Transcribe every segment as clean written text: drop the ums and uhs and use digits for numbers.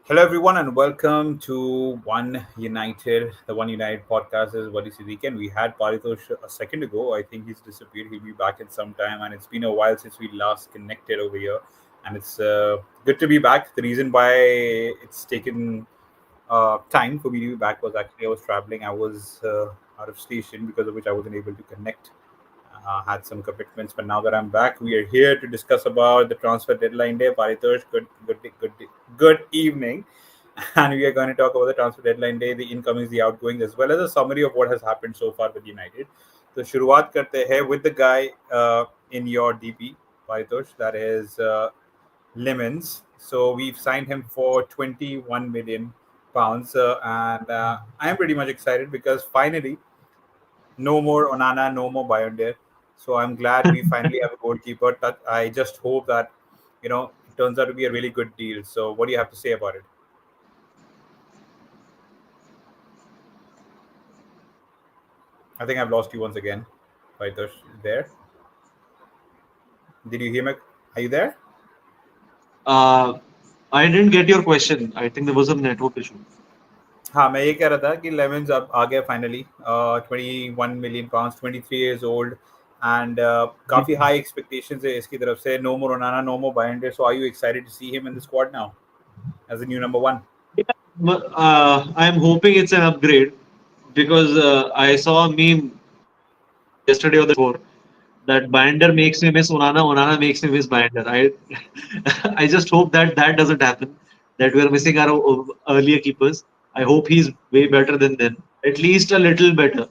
Hello, everyone, and welcome to One United. The One United podcast is what is the weekend. We had Paritosh a second ago. I think he's disappeared. He'll be back in some time, and it's been a while since we last connected over here. And it's good to be back. The reason why it's taken time for me to be back was actually I was traveling. I was out of station because of which I wasn't able to connect. Had some commitments, but now that I'm back, we are here to discuss about the transfer deadline day. Paritosh, good evening, and we are going to talk about the transfer deadline day, the incomings, the outgoings, as well as a summary of what has happened so far with United. So, शुरुआत करते हैं with the guy in your DP, Paritosh, that is Lemons. So we've signed him for 21 million pounds, and I am pretty much excited because finally no more Onana, no more Bayondir. So I'm glad we finally have a goalkeeper. That I just hope that it turns out to be a really good deal. So what do you have to say about it? I think I've lost you once again. Vaitosh, there? Did you hear me? Are you there? Uh, I didn't get your question. I think there was a network issue. हाँ मैं ये कह रहा था कि lemons अब आ गया finally 21 million pounds 23 years old and काफी high expectations है इसकी तरफ से no more Onana no more Bayondir so are you excited to see him in the squad now as the new number one. Yeah, I'm hoping it's an upgrade because I saw a meme yesterday or the before that Binder makes me miss Onana, Onana makes me miss Binder. I I just hope that that doesn't happen. That we are missing our earlier keepers. I hope he's way better than them, at least a little better.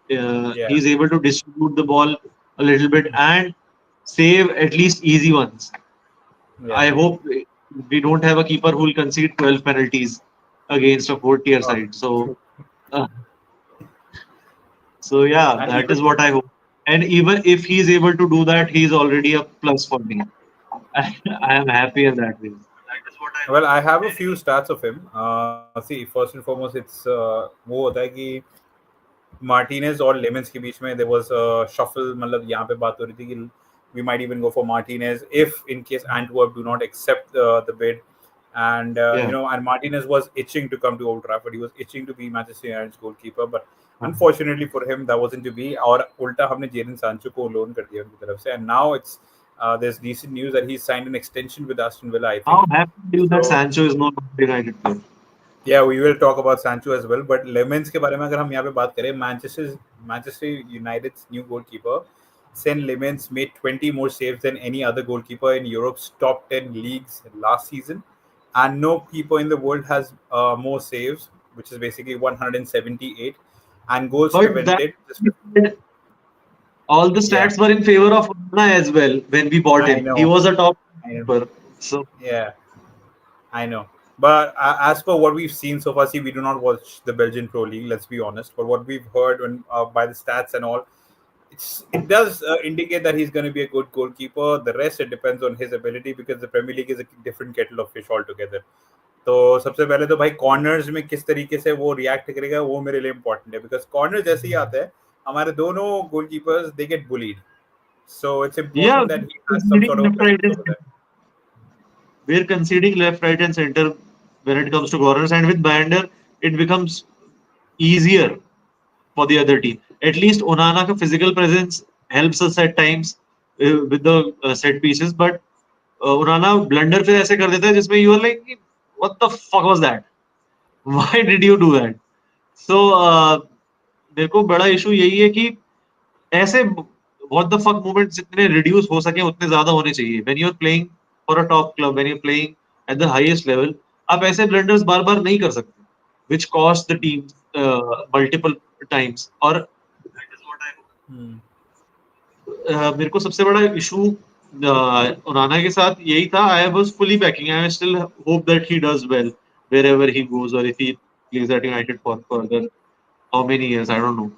Yeah. He's able to distribute the ball a little bit and save at least easy ones. Yeah. I hope we don't have a keeper who will concede 12 penalties against a fourth-tier Oh, side. Uh, so yeah, and that even is what I hope. And even if he's able to do that, he's already a plus for me. I am happy in that way. well, I have a few stats of him. See, first and foremost, it's वो होता है कि Martinez और lemons के बीच में there was a shuffle. मतलब यहाँ पे बात हो रही थी कि we might even go for Martinez if in case Antwerp do not accept the bid. And Yeah. and Martinez was itching to come to Old Trafford. He was itching to be Manchester United's goalkeeper, but unfortunately for him, that wasn't to be. और उल्टा हमने Jadon Sancho को loan कर दिया उनकी तरफ से, and now it's there's decent news that he's signed an extension with Aston Villa, I think. How happy are you that So Sancho is not a United player? yeah, we will talk about Sancho as well. But Lemons के बारे में अगर हम यहाँ पे बात करें, Manchester United's new goalkeeper, Senne Lammens made 20 more saves than any other goalkeeper in Europe's top 10 leagues last season, and no keeper in the world has more saves, which is basically 178, and goals But that prevented. all the Yeah, stats were in favor of Onana as well when we bought I him. He know, was a top I know. keeper. So Yeah, I know. But as per what we've seen so far, see, we do not watch the Belgian Pro League, let's be honest. But what we've heard by the stats and all, it does indicate that he's going to be a good goalkeeper. The rest, it depends on his ability because the Premier League is a different kettle of fish altogether. तो सबसे पहले तो भाई corners में किस तरीके से वो रिएक्ट करेगा वो मेरे लिए इम्पोर्टेंट है बिकॉज कॉर्नर जैसे ही आता है हमारे दोनों goalkeepers they get bullied so it's yeah, important that he has some conceding sort of left, right, presence and over center. We're conceding left, right, and center when it comes to corners, and with Binder, it becomes easier for the other team. At least Onana ka physical presence helps us at times with the set pieces, but Onana blunder फिर ऐसे कर देता है जिसमें you are like, what the fuck was that? Why did you do that? So मेरे को बड़ा issue यही है कि ऐसे what the fuck movements जितने reduce हो सके उतने ज्यादा होने चाहिए. When you're playing for a top club, when you're playing at the highest level, आप ऐसे blunders बार बार नहीं कर सकते, which cost the team multiple times. और मेरे को सबसे बड़ा इशू ओनाना के साथ यही था. I was fully banking. I still hope that he does well wherever he goes or if he plays at United for further how many years I don't know.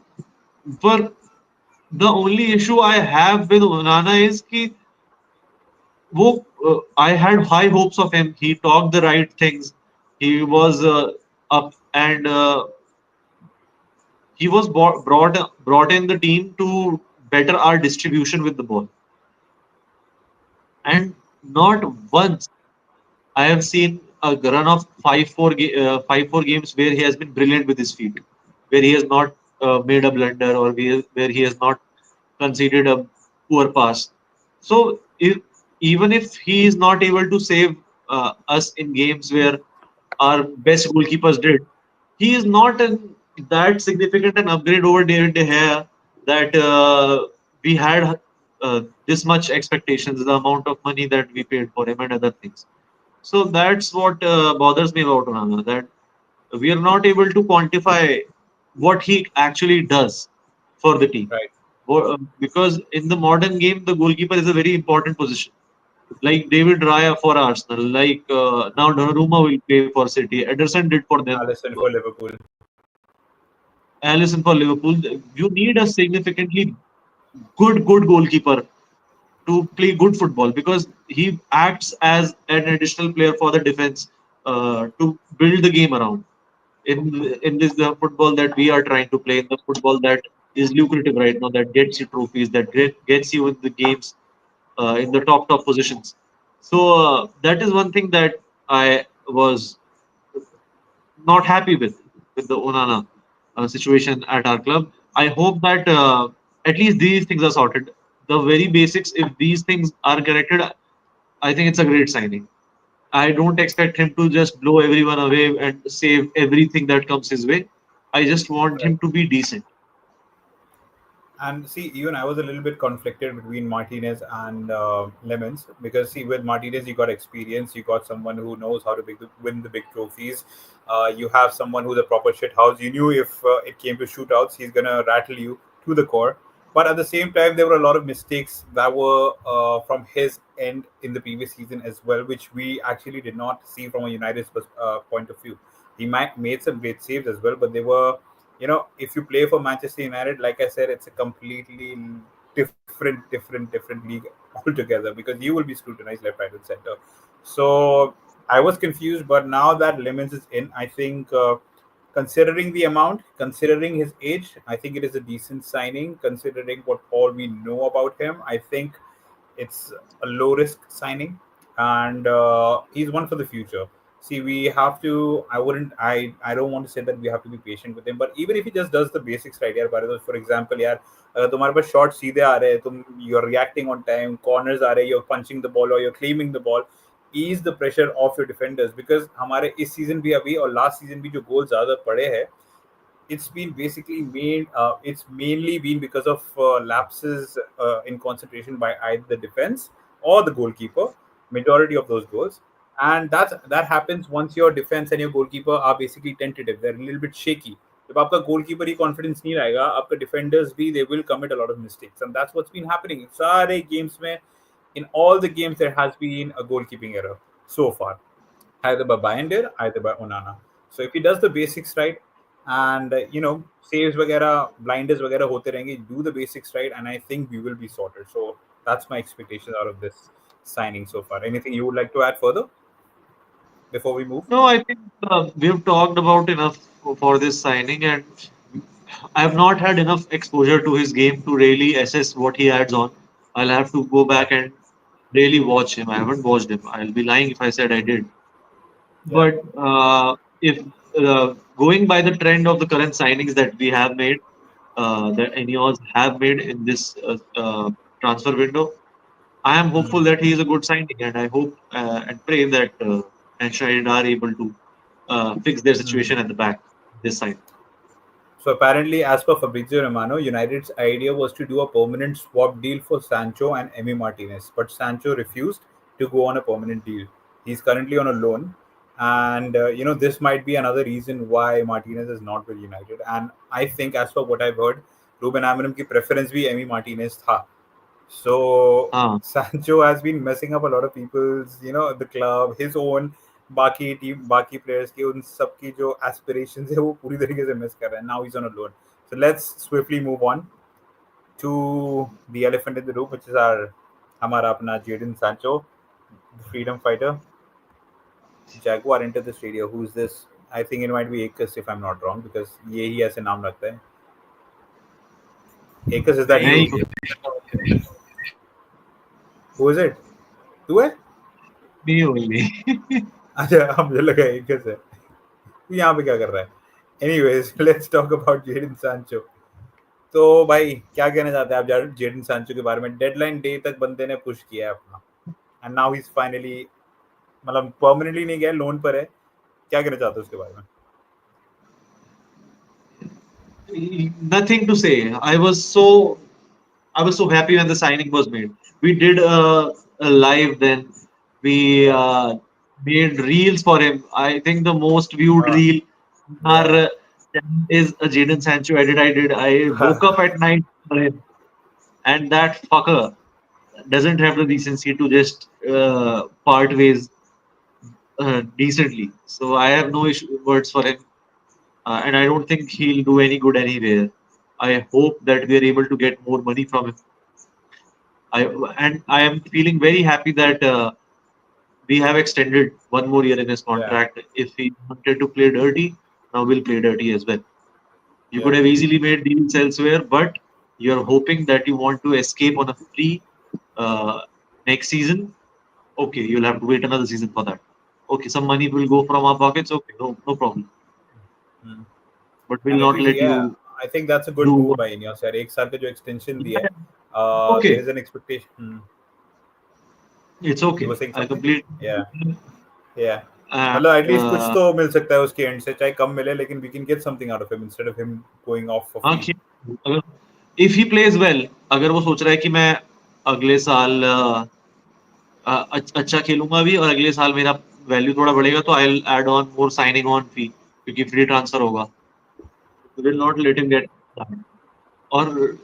But the only issue I have with Onana is कि वो I had high hopes of him. He talked the right things. He was up and he was brought in the team to better our distribution with the ball. And not once I have seen. a run of 5-4 games where he has been brilliant with his feet, where he has not made a blunder, or where he has not conceded a poor pass. So even if he is not able to save us in games where our best goalkeepers did, he is not that significant an upgrade over David De Gea that we had this much expectations, the amount of money that we paid for him and other things. So that's what bothers me about Onana, that we are not able to quantify what he actually does for the team. Right. Because in the modern game, the goalkeeper is a very important position. Like David Raya for Arsenal, like now Donnarumma will play for City. Ederson did for them. Allison for Liverpool. Alisson for Liverpool. You need a significantly good goalkeeper to play good football, because he acts as an additional player for the defense to build the game around. In this football that we are trying to play, in the football that is lucrative right now, that gets you trophies, that gets you in the games in the top positions. So that is one thing that I was not happy with the Onana situation at our club. I hope that at least these things are sorted. The very basics, if these things are corrected, I think it's a great signing. I don't expect him to just blow everyone away and save everything that comes his way. I just want Right. him to be decent. And see, even I was a little bit conflicted between Martinez and Lemons, because see, with Martinez you got experience, you got someone who knows how to win the big trophies. You have someone who's a proper shit house. You knew if it came to shootouts, he's gonna rattle you to the core. But at the same time, there were a lot of mistakes that were from his end in the previous season as well, which we actually did not see from a United's point of view. He might made some great saves as well, but they were, if you play for Manchester United, like I said, it's a completely different league altogether, because you will be scrutinized left, right, and center. So I was confused, but now that Lemons is in, I think, considering the amount, considering his age, I think it is a decent signing. Considering what all we know about him, I think it's a low risk signing, and he's one for the future. See, we have to. I wouldn't. I don't want to say that we have to be patient with him, but even if he just does the basics right, यार, for example, यार, तुम्हारे पास shot सीधे आ रहे हैं, you're reacting on time, corners आ रहे हैं, you're punching the ball or you're claiming the ball, ease the pressure off your defenders, because हमारे इस season भी अभी और last season भी जो goal ज़्यादा पड़े हैं, it's been basically made. It's mainly been because of lapses in concentration by either the defense or the goalkeeper. Majority of those goals, and that happens once your defense and your goalkeeper are basically tentative. They're a little bit shaky. If आपका goalkeeper ही confidence नहीं रहेगा, आपका defenders भी, they will commit a lot of mistakes, and that's what's been happening. सारे games में, in all the games there has been a goalkeeping error so far, either by Binder, either by Onana. So if he does the basics right, and saves वगैरह, blinders वगैरह होते रहेंगे, do the basics right, and I think we will be sorted. So that's my expectation out of this signing so far. Anything you would like to add further before we move? No, I think we've talked about enough for this signing, and I have not had enough exposure to his game to really assess what he adds on. I'll have to go Yeah, back and really watch him. I haven't watched him. I'll be lying if I said I did. yeah. But if going by the trend of the current signings that we have made, that Ineos have made in this transfer window, I am hopeful Mhm. that he is a good signing, and I hope and pray that Manchester United are able to fix their situation at the back this signing. So apparently, as per Fabrizio Romano, United's idea was to do a permanent swap deal for Sancho and Emi Martinez, but Sancho refused to go on a permanent deal. He's currently on a loan, and this might be another reason why Martinez is not with United. And I think, as per what I've heard, Ruben Amorim की preference भी Emi Martinez था. So Ah, Sancho has been messing up a lot of people's, the club, his own, बाकी team, बाकी players की, उन सब की जो एस्पिरेशंस है वो पूरी तरीके से मिस कर रहा है. Now he's on a loan. So let's swiftly move on to the elephant in the room, which is our हमारा अपना Jadon Sancho, the freedom fighter. Jaguar entered the stadium. Who's this? I think it might be Akers if I'm not wrong, because ये ही ऐसे नाम रखता है. Akers, is that मैं ही you? Who is it? तू है? me only. अच्छा मुझे लगा एक है तो यहाँ पे क्या कर रहा है. Anyways let's talk about Jadon Sancho. तो भाई क्या कहना चाहते हैं आप जेडन सांचो के बारे में. डेडलाइन डे तक बंदे ने पुश किया है अपना and now he is finally मतलब परमानेंटली नहीं गया लोन पर है. क्या कहना चाहते हो उसके बारे में. Nothing to say. I was so happy when the signing was made. We did a live then. We Yeah. made reels for him. I think the most viewed Uh, reel on our yeah. channel is a Jadon Sancho edit I did. I woke up at night for him, and that fucker doesn't have the decency to just part ways decently. So I have no words for him, and I don't think he'll do any good anywhere. I hope that we are able to get more money from him. I and I am feeling very happy that we have extended one more year in his Yeah. contract. If he wanted to play dirty, now we'll play dirty as well. You could Yeah. have easily made deals elsewhere, but you're hoping that you want to escape on a free uh, next season. Okay, you'll have to wait another season for that. Okay, some money will go from our pockets. Okay, no problem. Hmm. But we'll And if not you let yeah, you I think that's a good do move what. by Ineos यार. एक साल का जो extension दिया Yeah, है. There okay, is an expectation. it's You okay. were saying I something? completely Yeah. agree. Yeah. And मतलब at least कुछ तो मिल सकता है उसके एंड से चाहे कम मिले लेकिन we can get something out of him instead of him going off for हाँ फ्री. अगर इफ ही प्लेज वेल, अगर वो सोच रहा है कि मैं अगले साल अच्छा खेलूंगा भी और अगले साल मेरा वैल्यू थोड़ा बढ़ेगा तो I add on more signing on fee क्योंकि फ्री ट्रांसफर होगा. Will not let him get. और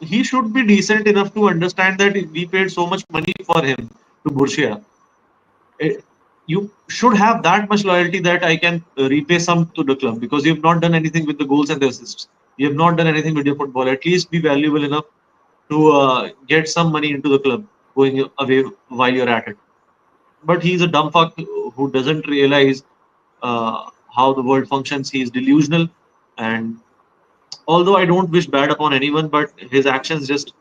he should be decent enough to understand that we paid so much money for him to Borussia. You should have that much loyalty that I can repay some to the club because you have not done anything with the goals and the assists. You have not done anything with your football. At least be valuable enough to get some money into the club going away while you're at it. But he's a dumb fuck who doesn't realize how the world functions. He's delusional, and although I don't wish bad upon anyone, but his actions just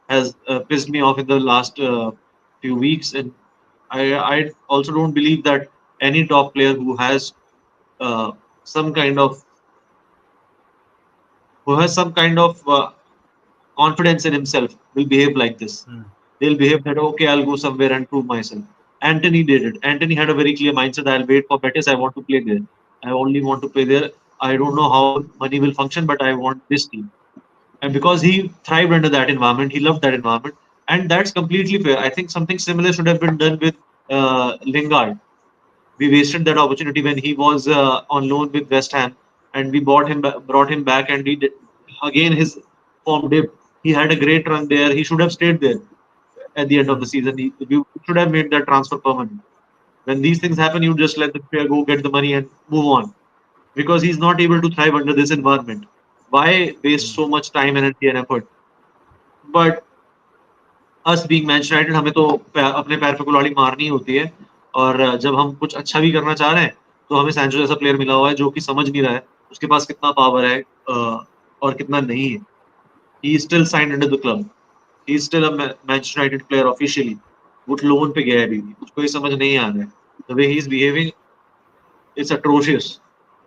has pissed me off in the last few weeks, and I also don't believe that any top player uh, some kind of who has some kind of confidence in himself will behave like this. They'll behave that okay, I'll go somewhere and prove myself. Anthony did it. Anthony had a very clear mindset. I'll wait for Betis. I want to play there. I only want to play there. I don't know how money will function, but I want this team. And because he thrived under that environment, he loved that environment, and that's completely fair. I think something similar should have been done with Lingard. We wasted that opportunity when he was on loan with West Ham, and we brought him back, and he did, again his form dipped. He had a great run there. He should have stayed there at the end of the season. We should have made that transfer permanent. When these things happen, you just let the player go, get the money, and move on because he's not able to thrive under this environment. Why waste so much time, energy, and effort? But us being Manchester United हमें तो अपने पैर पे कुल्हाड़ी मारनी ही होती है. और जब हम कुछ अच्छा भी करना चाह रहे हैं तो हमें सैंचो जैसा प्लेयर मिला हुआ है जो कि समझ नहीं रहा है उसके पास कितना पावर है और कितना नहीं है. He still signed under the club. He still a Manchester United player officially. वो लोन पे गया है अभी भी. उसको ये समझ नहीं आ रहा है. The way he is behaving it's atrocious.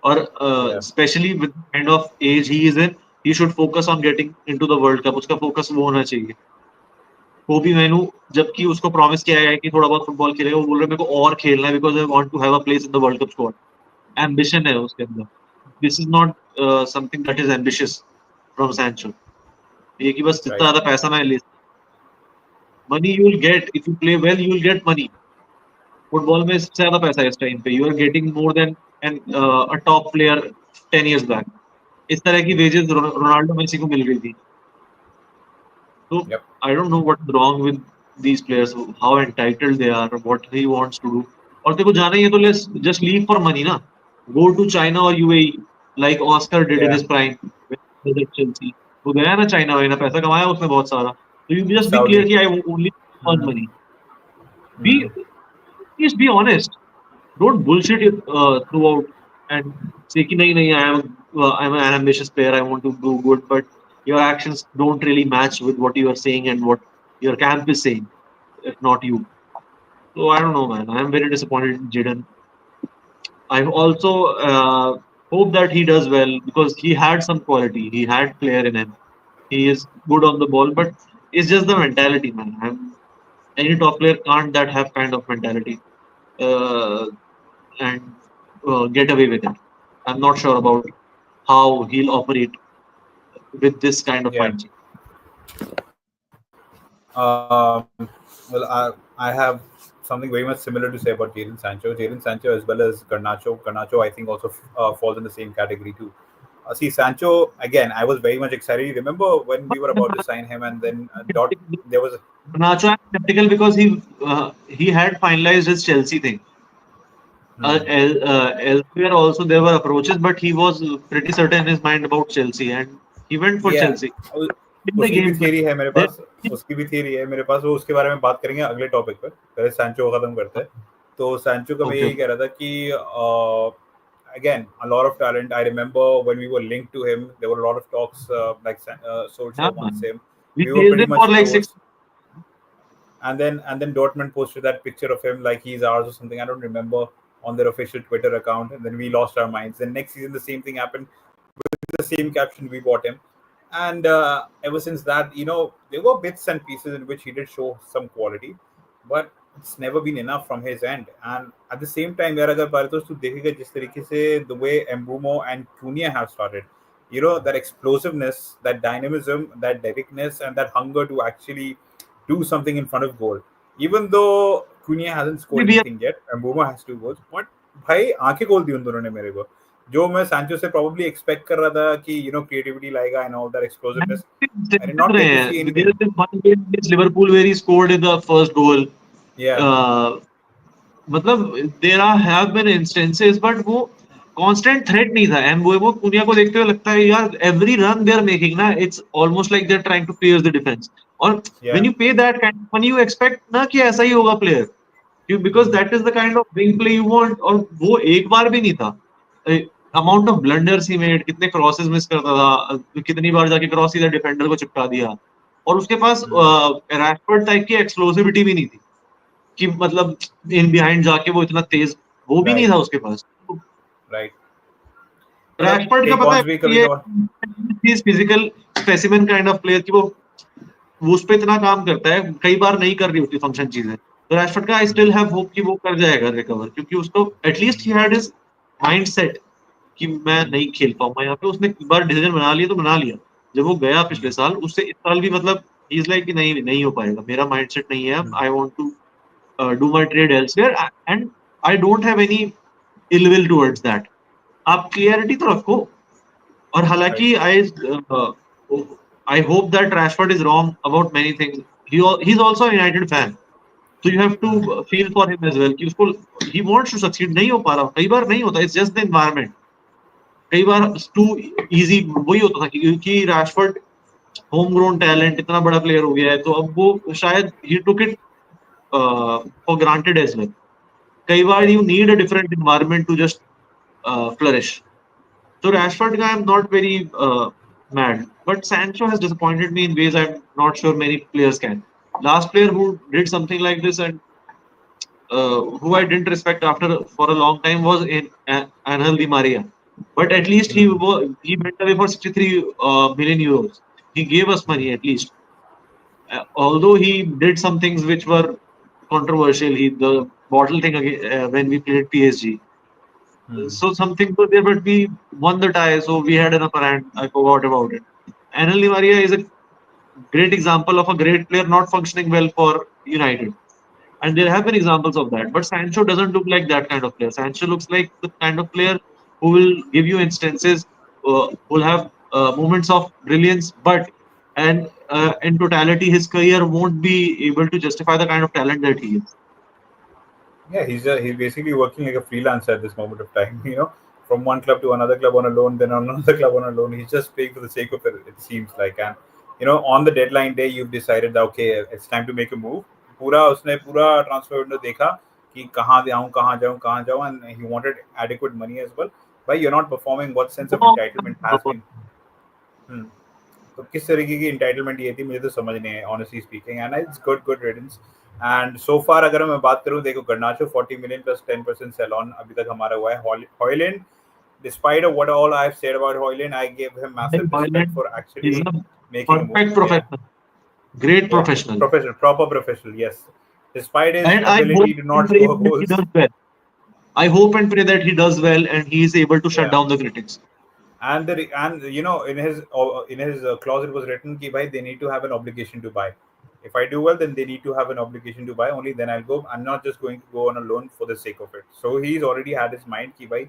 और Yeah. Specially with kind of age he is in, he should focus on getting into the world cup. उसका फोकस वो होना चाहिए. कोबी मैनू जबकि उसको प्रॉमिस किया गया है कि थोड़ा बहुत फुटबॉल खेलेगा, वो बोल रहा है मेरे को और खेलना है because I want to have a place in the world cup squad. Ambition है उसके अंदर. This is not something that is ambitious from Sancho. ये कि बस जितना Right. ज्यादा पैसा मैं ले, money you will get if you play well, you will get money. Football में सबसे ज्यादा पैसा है इस टाइम पे. You are getting more than an a top player 10 years back. इस तरह की वेजेस रोनाल्डो मेसी को मिल गई थी. So Yep. I don't know what's wrong with these players, how entitled they are, what he wants to do. और तेरे को जाना ही है तो let's just leave for money ना. Go to China or UAE like Oscar did in Yeah. his prime when he was at Chelsea. वो गया ना चाइना में ना, पैसा कमाया उसने बहुत सारा. So you just be clear Saudi. कि I only earn Mm. money. Mm. Be Please be honest. Don't bullshit it throughout and say कि नहीं नहीं I'm an ambitious player, I want to do good, but your actions don't really match with what you are saying and what your camp is saying, if not you. So I don't know, man. I am very disappointed in Jaden. I also hope that he does well because he had some quality. He had flair in him. He is good on the ball, but it's just the mentality, man. Any top player can't that have kind of mentality and get away with it. I'm not sure about how he'll operate with this kind of mindset. Well, I have something very much similar to say about Jadon Sancho. Jadon Sancho as well as Garnacho. Garnacho, I think, also falls in the same category too. See, Sancho, again, I was very much excited. You remember when we were about to sign him, and then there was. Garnacho, I'm skeptical because he had finalized his Chelsea thing. Hmm. Elsewhere also there were approaches, but he was pretty certain in his mind about Chelsea, and he went for Yeah, Chelsea. In the उसकी भी game theory plan, है मेरे there, पास। उसकी भी theory है मेरे पास, वो उसके बारे में बात करेंगे अगले टॉपिक पर। पहले सैंचो को खत्म करते हैं। तो सैंचो का मैं okay, यही कह रहा था कि again, a lot of talent. I remember when we were linked to him, there were a lot of talks, like yeah, Solskjaer wants man. him. We We were chased pretty him for much like six. close. And then Dortmund posted that picture of him like he's ours or something. I don't remember, on their official Twitter account, and then we lost our minds. Then next season the same thing happened with the same caption. We bought him, and ever since that, there were bits and pieces in which he did show some quality, but it's never been enough from his end. And at the same time, यार अगर पारितोष तू देखेगा जिस तरीके से the way Mbumo and Cunha have started, that explosiveness, that dynamism, that directness, and that hunger to actually do something in front of goal. Even though Cunha hasn't scored We are anything yet, Mbumo has 2 goals, but भाई आंखें खोल दी उन दोनों ने मेरे को। जो मैं सैंचो से probably expect कर रहा था कि creativity लाएगा and all that explosiveness, I did not get to see There is anything. this one game against Liverpool where he scored in the first goal. Yeah. Uh, मतलब there have been instances, but वो constant threat नहीं था। एम्बुएमो कुनिया को देखते हुए लगता है यार every run they are making ना, it's almost like they're trying to pierce the defense. और when Yeah. you pay that kind of money, you expect ना कि ऐसा ही होगा player, because Hmm. that is the kind of wing play you want. और वो एक बार भी नहीं था। Amount of blunders he made, कितने क्रॉसेस मिस करता था, कितनी बार जाके क्रॉस सीधा डिफेंडर को चिपका दिया। और उसके पास Hmm. रैशफोर्ड टाइप की एक्सप्लोसिविटी भी नहीं थी कि मतलब इन बिहाइंड जाके वो इतना तेज, वो भी नहीं Right. था उसके पास। Right. मतलब रैशफोर्ड का टेक पता है ऑन्स भी कभी ये कभार। Physical specimen kind of player की वो उस पे इतना काम करता है, कई बार नहीं कर रही होती फंक्शन चीजें। तो रैशफोर्ड का आई Hmm. स्टिल हैव होप कि वो कर जाएगा रिकवर, क्योंकि उसको at least he had his mind set कि मैं Hmm. नहीं खेल पाऊंगा यहाँ पे। उसने एक बार डिसीजन बना लिया तो बना लिया। जब वो गया पिछले Hmm. साल, उससे इस साल भी मतलब ही इज लाइक कि नहीं नहीं हो पाएगा, मेरा माइंड सेट नहीं है, Hmm. I want to do my trade elsewhere and I don't have any ill will towards that. आप क्लियरिटी तो रखो। और Right. हालांकि I hope that Rashford is wrong about many things. He is also United fan, so you have to Hmm. feel for him as well कि उसको he wants to succeed, नहीं हो पा रहा, कई बार नहीं होता, it's just the environment। कई बार टू इजी वही होता था क्योंकि रैशफोर्ड होम ग्रोन टैलेंट इतना बड़ा प्लेयर हो गया है, तो अब वो शायद ही took it for granted as well. कई बार Right. You need a different environment to just flourish. So Rashford guy, I'm not very mad, but Sancho has disappointed me in ways I'm not sure many players can. Last player who did something like this and who I didn't respect after for a long time was in Angel Di Maria. But at least Hmm. he went away for 63 million euros. He gave us money at least. Although he did some things which were controversial, the bottle thing again, when we played PSG. Hmm. So some things were there, but we won the tie, so we had an upper hand. I forgot about it. Angel Di Maria is a great example of a great player not functioning well for United. And there have been examples of that. But Sancho doesn't look like that kind of player. Sancho looks like the kind of player who will give you instances, will have moments of brilliance, but and in totality, his career won't be able to justify the kind of talent that he is. Yeah, he's basically working like a freelancer at this moment of time. From one club to another club on a loan, then on another club on a loan. He's just playing for the sake of it. It seems like, and on the deadline day, you've decided that okay, it's time to make a move. पूरा transfer window देखा कि कहाँ जाऊँ, and he wanted adequate money as well. But you're not performing. What sense of entitlement has been? Hmm. तो किस तरीके की entitlement ये थी मुझे तो समझ नहीं है honestly speaking, and it's good riddance. And so far अगर मैं बात करूं, देखो गर्नाचो 40 million plus 10% sell on अभी तक हमारा हुआ है. Hoyland, despite of what all I've said about Hoyland, I give him massive respect Ireland for is actually a making a move. perfect Yeah, professional, great yeah, professional, professional, proper professional. Yes, despite his and I hope ability to and not pray score that he goals. does well. I hope and pray that he does well and he is able to shut Yeah. down the critics. And you know, in his clause it was written ki bhai they need to have an obligation to buy. If I do well, then they need to have an obligation to buy. Only then I'll go. I'm not just going to go on a loan for the sake of it. So he's already had his mind ki bhai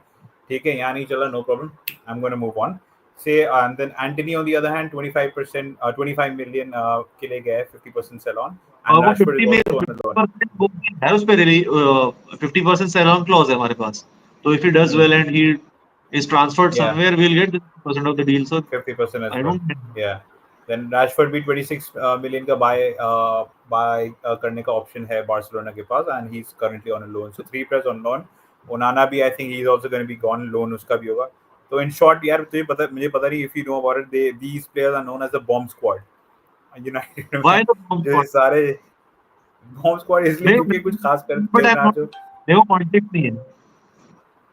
theek hai yahan nahi chala, no problem, I'm going to move on. Say and then Antony on the other hand, 25%, 25 million ke liye gaya, 50% sell on, and वो Rashford 50 is में also on a loan. 50% वो है उस पे रिली 50% cell on clause है हमारे पास. So if he does Hmm. well and he is transferred Yeah. somewhere, we'll get the 50% of the deal. So 50% as I well. don't. Yeah. Then Rashford भी 26 million का bye करने का option है Barcelona के पास, and he is currently on a loan. So 3 players on loan. Onana भी I think he is also going to be gone, loan उसका भी होगा. तो इन शॉर्ट यार तुझे पता, मुझे पता नहीं if you know about it, they these players are known as the bomb squad United में. Why the bomb जो ये squad? सारे बॉम्ब स्क्वाड इसलिए They, क्योंकि कुछ खास करते but हो I'm ना not. जो. देखो कॉन्टेक्ट नहीं है.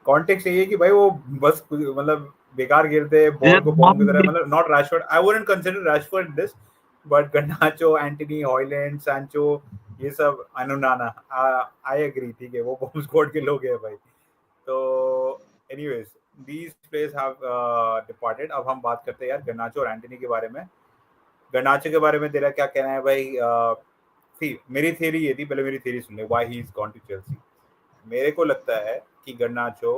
कॉन्टेक्स्ट यही है कि भाई वो बस मतलब बेकार खेलते हैं They बॉल are को बॉम्ब की bomb. तरह. मतलब not Rashford, I wouldn't consider Rashford this, but गर्नाचो, Antony, Højlund, Sancho, ये सब, अनुनाना, आई एग्री, ठीक है वो बॉम्ब स्क्वाड के लोग हैं भाई. तो anyways, these players have departed. अब हम बात करते हैं यार गर्नाचो और एंटनी के बारे में. गर्नाचो के बारे में तेरा क्या कहना है भाई? सी मेरी थ्योरी ये थी, पहले मेरी थ्योरी सुन ले why he is gone to Chelsea. मेरे को लगता है कि Garnacho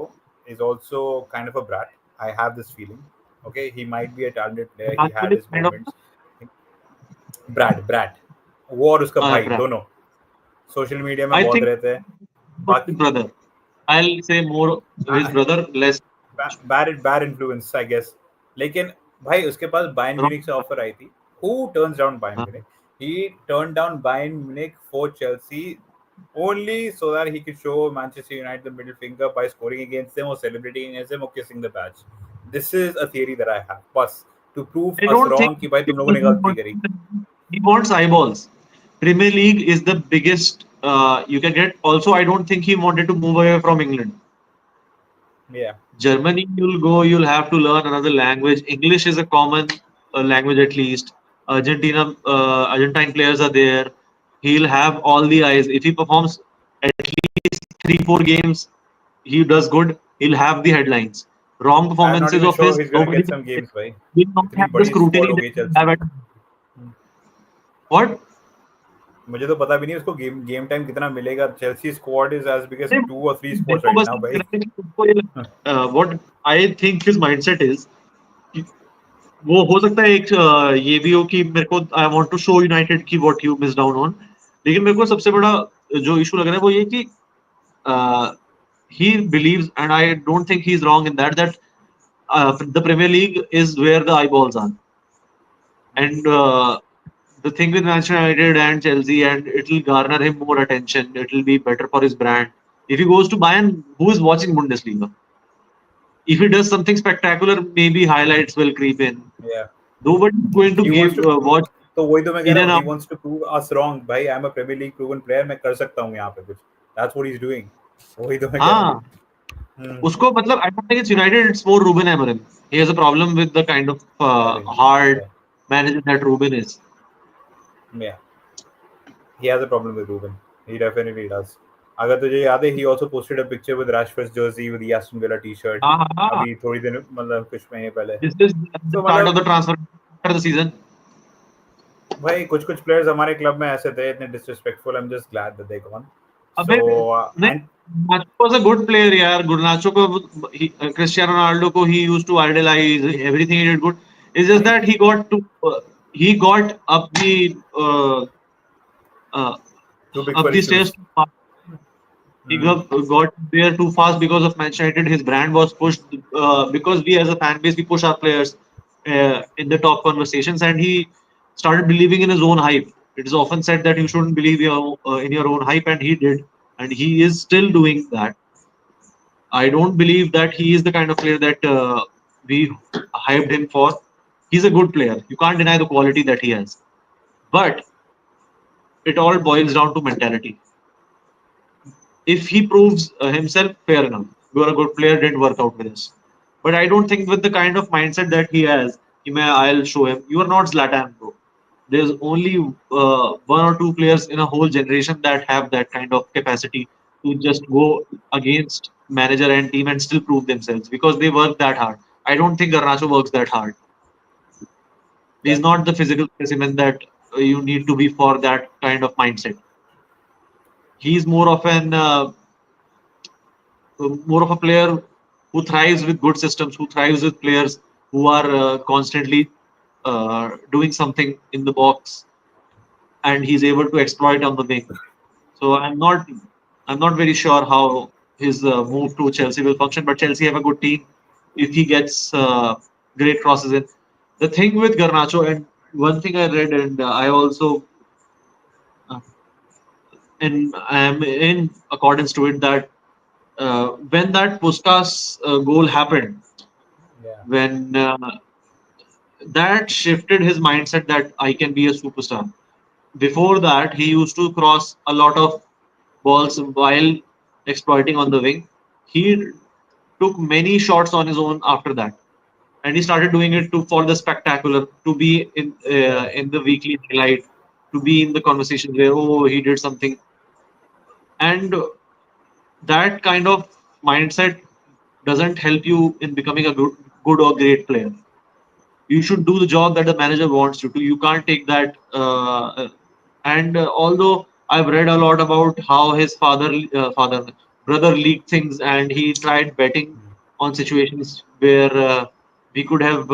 is also kind of a brat. I have this feeling. Okay, he might be a talented player. He had Actually, his kind of. moments. Brat, वो और उसका भाई Bra. दोनों सोशल मीडिया में I बहुत think रहते हैं. his बाकी brother. I'll say more his brother, less bad influence I guess. लेकिन भाई उसके पास बायर्न wrong. म्यूनिख से ऑफर आई थी. Who turns down Bayern Munich? He turn down Bayern Munich for Chelsea only so that he could show Manchester United the middle finger by scoring against them or celebrating against them or kissing the badge. This is a theory that I have. बस to prove I us don't think wrong कि भाई तुम लोगों ने गलती करी. he wants eyeballs. Premier League is the biggest you can get. Also, I don't think he wanted to move away from England. Yeah. Germany, you'll go, you'll have to learn another language. English is a common language at least. Argentine players are there. He'll have all the eyes. If he performs at least 3, 4 games, he does good. He'll have the headlines. Wrong I'm not performances even of sure his, he's gonna nobody get some games भाई. will not इतनी have the बड़ी squad scrutiny हो that गई he Chelsea have की. at what? मुझे तो पता भी नहीं उसको गेम गेम टाइम कितना मिलेगा. Chelsea squad is as big as नहीं, 2 or 3 स्क्वाड्स देखो राइट बस नाउ भाई. उसको ये what I think his mindset is कि वो हो सकता है एक ये भी हो कि मेरे को I want to show United की what you miss down on. लेकिन मेरे को सबसे बड़ा जो इशू लग रहा है वो ये कि he believes and I don't think he's wrong in that the Premier League is where the eyeballs are. And the thing with Manchester United and Chelsea, and it will garner him more attention. It will be better for his brand. If he goes to Bayern, who is watching Bundesliga? If he does something spectacular, maybe highlights will creep in. Yeah. Nobody's going to He wants give to. watch तो वही तो मैं कह in रहा and हूँ. He out. wants to prove us wrong भाई. I'm a Premier League proven player. मैं कर सकता हूँ यहाँ पे कुछ. That's what he's doing. वही तो मैं कह रहा हूँ. हाँ, उसको मतलब I don't think it's United. It's more Ruben Amorim. He has a problem with the kind of I think. hard Yeah. manager that Ruben is. Yeah. He has a problem with Ruben. He definitely does. अगर तुझे याद है, he also posted a picture with Rashford's jersey with the Aston Villa t-shirt. हाँ हाँ. अभी थोड़ी दिन मतलब कुछ महीने पहले. This is the So start of मतलब the transfer after the season. भाई कुछ प्लेयर्स हमारे क्लब में ऐसे थे इतने disrespectful. I'm just glad that they gone. अबे So नहीं, and Garnacho was a good player यार. Garnacho को Cristiano Ronaldo को he used to idolize. Everything he did good. It's just नहीं, that he got uh, too big up for the his stairs shoes. too fast. He Hmm. got there too fast because of Manchester United. His brand was pushed because we as a fan base we push our players in the top conversations, and he started believing in his own hype. It is often said that you shouldn't believe in your own hype, and he did, and he is still doing that. I don't believe that he is the kind of player that we hyped him for. He's a good player. You can't deny the quality that he has. But it all boils down to mentality. If he proves himself, fair enough. You are a good player, didn't work out with us. But I don't think with the kind of mindset that he has, I'll show him. You are not Zlatan, bro. There's only one or two players in a whole generation that have that kind of capacity to just go against manager and team and still prove themselves because they work that hard. I don't think Garnacho works that hard. He's Yeah. not the physical specimen that you need to be for that kind of mindset. He's more of a player who thrives with good systems, who thrives with players who are constantly doing something in the box, and he's able to exploit on the wing. So I'm not very sure how his move to Chelsea will function. But Chelsea have a good team. If he gets great crosses in, the thing with Garnacho, and one thing I read, and I also uh, and I am in accordance to it that when that Puskas goal happened, Yeah. when that shifted his mindset that I can be a superstar. Before that, he used to cross a lot of balls while exploiting on the wing. He took many shots on his own after that, and he started doing it to for the spectacular, to be Yeah. in the weekly highlight, to be in the conversations where oh he did something, and that kind of mindset doesn't help you in becoming a good or great player. You should do the job that the manager wants you to. You can't take that. And although I've read a lot about how his brother leaked things, and he tried betting on situations where we could have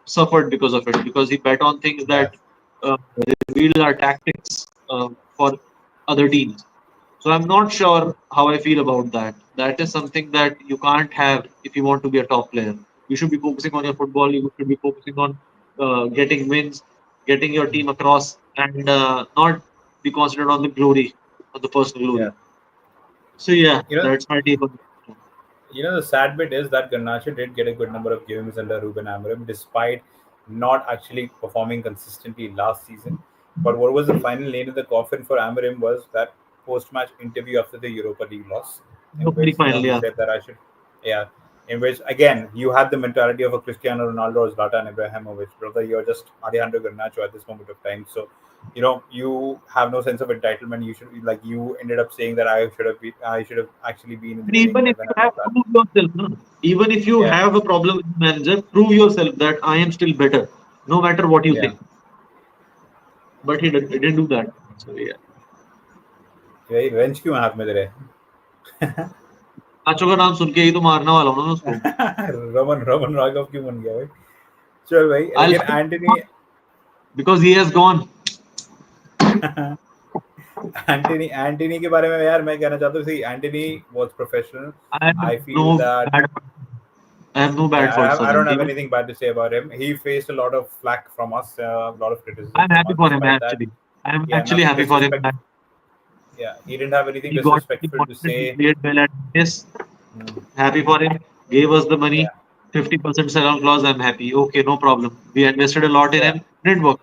suffered because of it, because he bet on things Yeah. that revealed our tactics for other teams. So I'm not sure how I feel about that. That is something that you can't have if you want to be a top player. You should be focusing on your football. You should be focusing on getting wins, getting your team across, and not be concentrated on the glory, on the personal Yeah. glory. So yeah, You know, that's my take on it. the sad bit is that Garnacho did get a good number of games under Ruben Amorim, despite not actually performing consistently last season. But what was the final nail in the coffin for Amorim was that post-match interview after the Europa League loss, in Nobody which final, he yeah. said that I should, yeah, in which again you had the mentality of a Cristiano Ronaldo or Zlatan Ibrahimovic, brother. You're just Alejandro Garnacho at this moment of time, so you have no sense of entitlement. You should like you ended up saying that I should have actually been in the And winning even if 11 you and have all that. prove yourself, no? Even if you Yeah, have a problem with the manager, prove yourself that I am still better, no matter what you yeah. think. But he didn't do that. So yeah. भाई range क्यों हाथ में तेरे? नाचो का नाम सुन के ही तो मारने वाला हूँ ना मैं उसको. रमन रमन राघव क्यों बन गया भाई? चल भाई I'll लेकिन fix Antony because he has gone. Antony के बारे में यार मैं कहना चाहता हूँ, see Antony was professional. I have I feel no that bad. I have no yeah, bad faults for I him. don't have Even anything bad to say about him. He faced a lot of flack from us, a lot of criticism I'm from happy us. for him Despite that, actually. I'm yeah, actually nothing happy for him disrespect. that Yeah, he didn't have anything he got the disrespectful to confidence. He say. played well at this. Mm, Happy for him. Gave us the yeah, money. 50% sell-on clause. I'm happy. Okay, no problem. We invested a lot in yeah, him. Didn't work.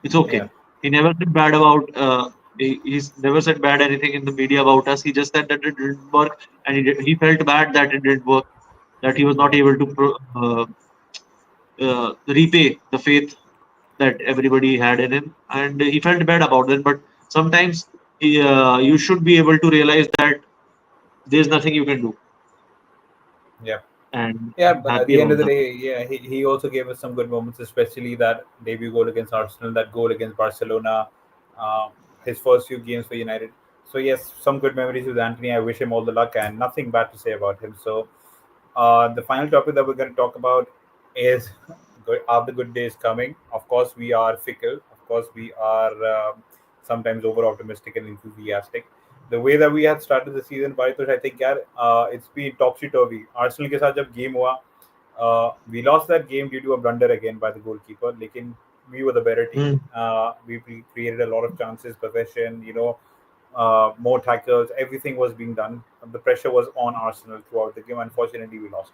It's yeah, okay. He never said bad about. He's never said bad anything in the media about us. He just said that it didn't work, and he felt bad that it didn't work. That he was not yeah, able to repay the faith that everybody had in him, and he felt bad about it. But sometimes you should be able to realize that there's nothing you can do, yeah. and Yeah, I'm but at happy the end of about the that. day, yeah, he also gave us some good moments, especially that debut goal against Arsenal, that goal against Barcelona, uh, his first few games for United. So yes, some good memories with Anthony. I wish him all the luck and nothing bad to say about him. So the final topic that we're going to talk about is are the good days coming? Of course, we are fickle. Of course, we are sometimes over optimistic and enthusiastic. The way that we had started the season, Paritosh, I think, यार, it's been topsy turvy. Arsenal के साथ जब game हुआ, we lost that game due to a blunder again by the goalkeeper. लेकिन we were the better team. Mm. We created a lot of chances, possession, more tackles. Everything was being done. The pressure was on Arsenal throughout the game. Unfortunately, we lost.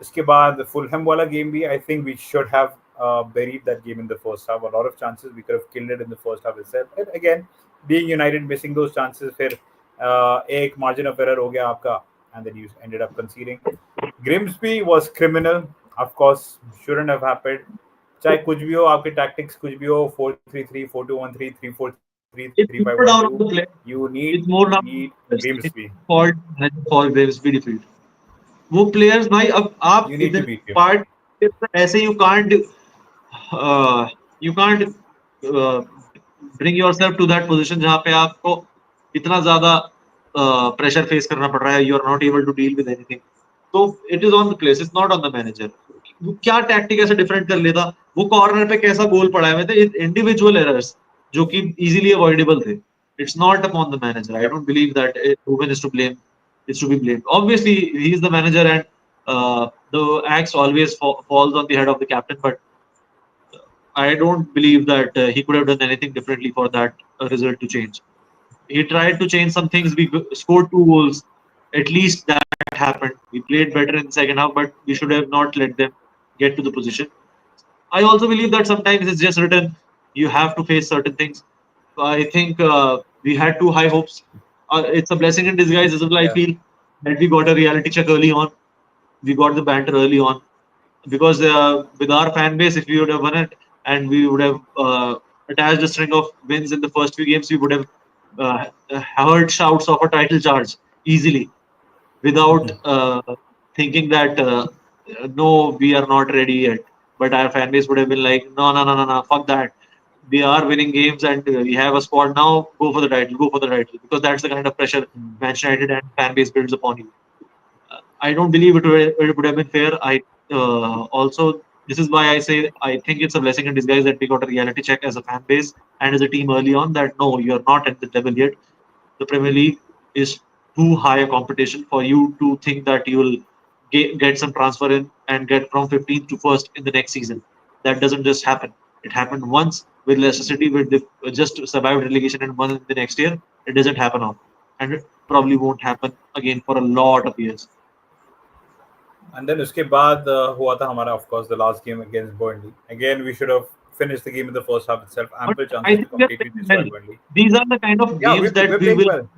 इसके बाद Fulham वाला game भी I think we should have buried that game in the first half. A lot of chances we could have killed it in the first half itself. And again, being United missing those chances, फिर एक margin of error हो गया आपका, and then you ended up conceding. Grimsby was criminal, of course, shouldn't have happened. चाहे कुछ भी हो, आपके tactics कुछ भी हो, 4-3-3, 4-2-1-3, 3-4-3, It's 3-5-1-2, more down on the you player. It's more need down on the players. It's Grimsby. fault for Grimsby defeat. वो players भाई अब आप You need to इधर beat him. पार्ट ऐसे you can't bring yourself to that position जहां पे आपको इतना ज्यादा प्रेशर फेस करना पड़ रहा है, you are not able to deal with anything. तो it is on the place, it's not on the manager. वो क्या टैक्टिक ऐसे डिफरेंट कर लेता, वो कॉर्नर पे कैसा गोल पड़ा है, मतलब इंडिविजुअल एरर्स जो कि इजीली अवॉइडेबल थे. It's not upon the manager. I Yep. don't believe that Ruben is to blame. Is to be blamed. Obviously, he is the manager, and the axe always falls on the head of the captain. But I don't believe that he could have done anything differently for that result to change. He tried to change some things. We scored 2 goals. At least that happened. We played better in the second half, but we should have not let them get to the position. I also believe that sometimes it's just written. You have to face certain things. I think we had too high hopes. It's a blessing in disguise as well. I Yeah. feel that we got a reality check early on. We got the banter early on because with our fan base, if we would have won it and we would have attached a string of wins in the first few games, we would have heard shouts of a title charge easily without thinking that no, we are not ready yet. But our fan base would have been like, no, no, no, no, no, fuck that. We are winning games and we have a squad now. Go for the title. Go for the title, because that's the kind of pressure Manchester United and fan base builds upon you. I don't believe it would have been fair. I also, this is why I say I think it's a blessing in disguise that we got a reality check as a fan base and as a team early on, that no, you are not at the level yet. The Premier League is too high a competition for you to think that you will get some transfer in and get from 15th to first in the next season. That doesn't just happen. It happened once with Leicester City, where they just survived relegation and won in the next year. It doesn't happen often, and it probably won't happen again for a lot of years. And then उसके बाद हुआ था हमारा, of course, the last game against Burnley. Again, we should have finished the game in the first half itself. But Ample I chances to think we are completely playing destroy well. Burnley. These are the kind of Yeah, games that we're we playing will. well.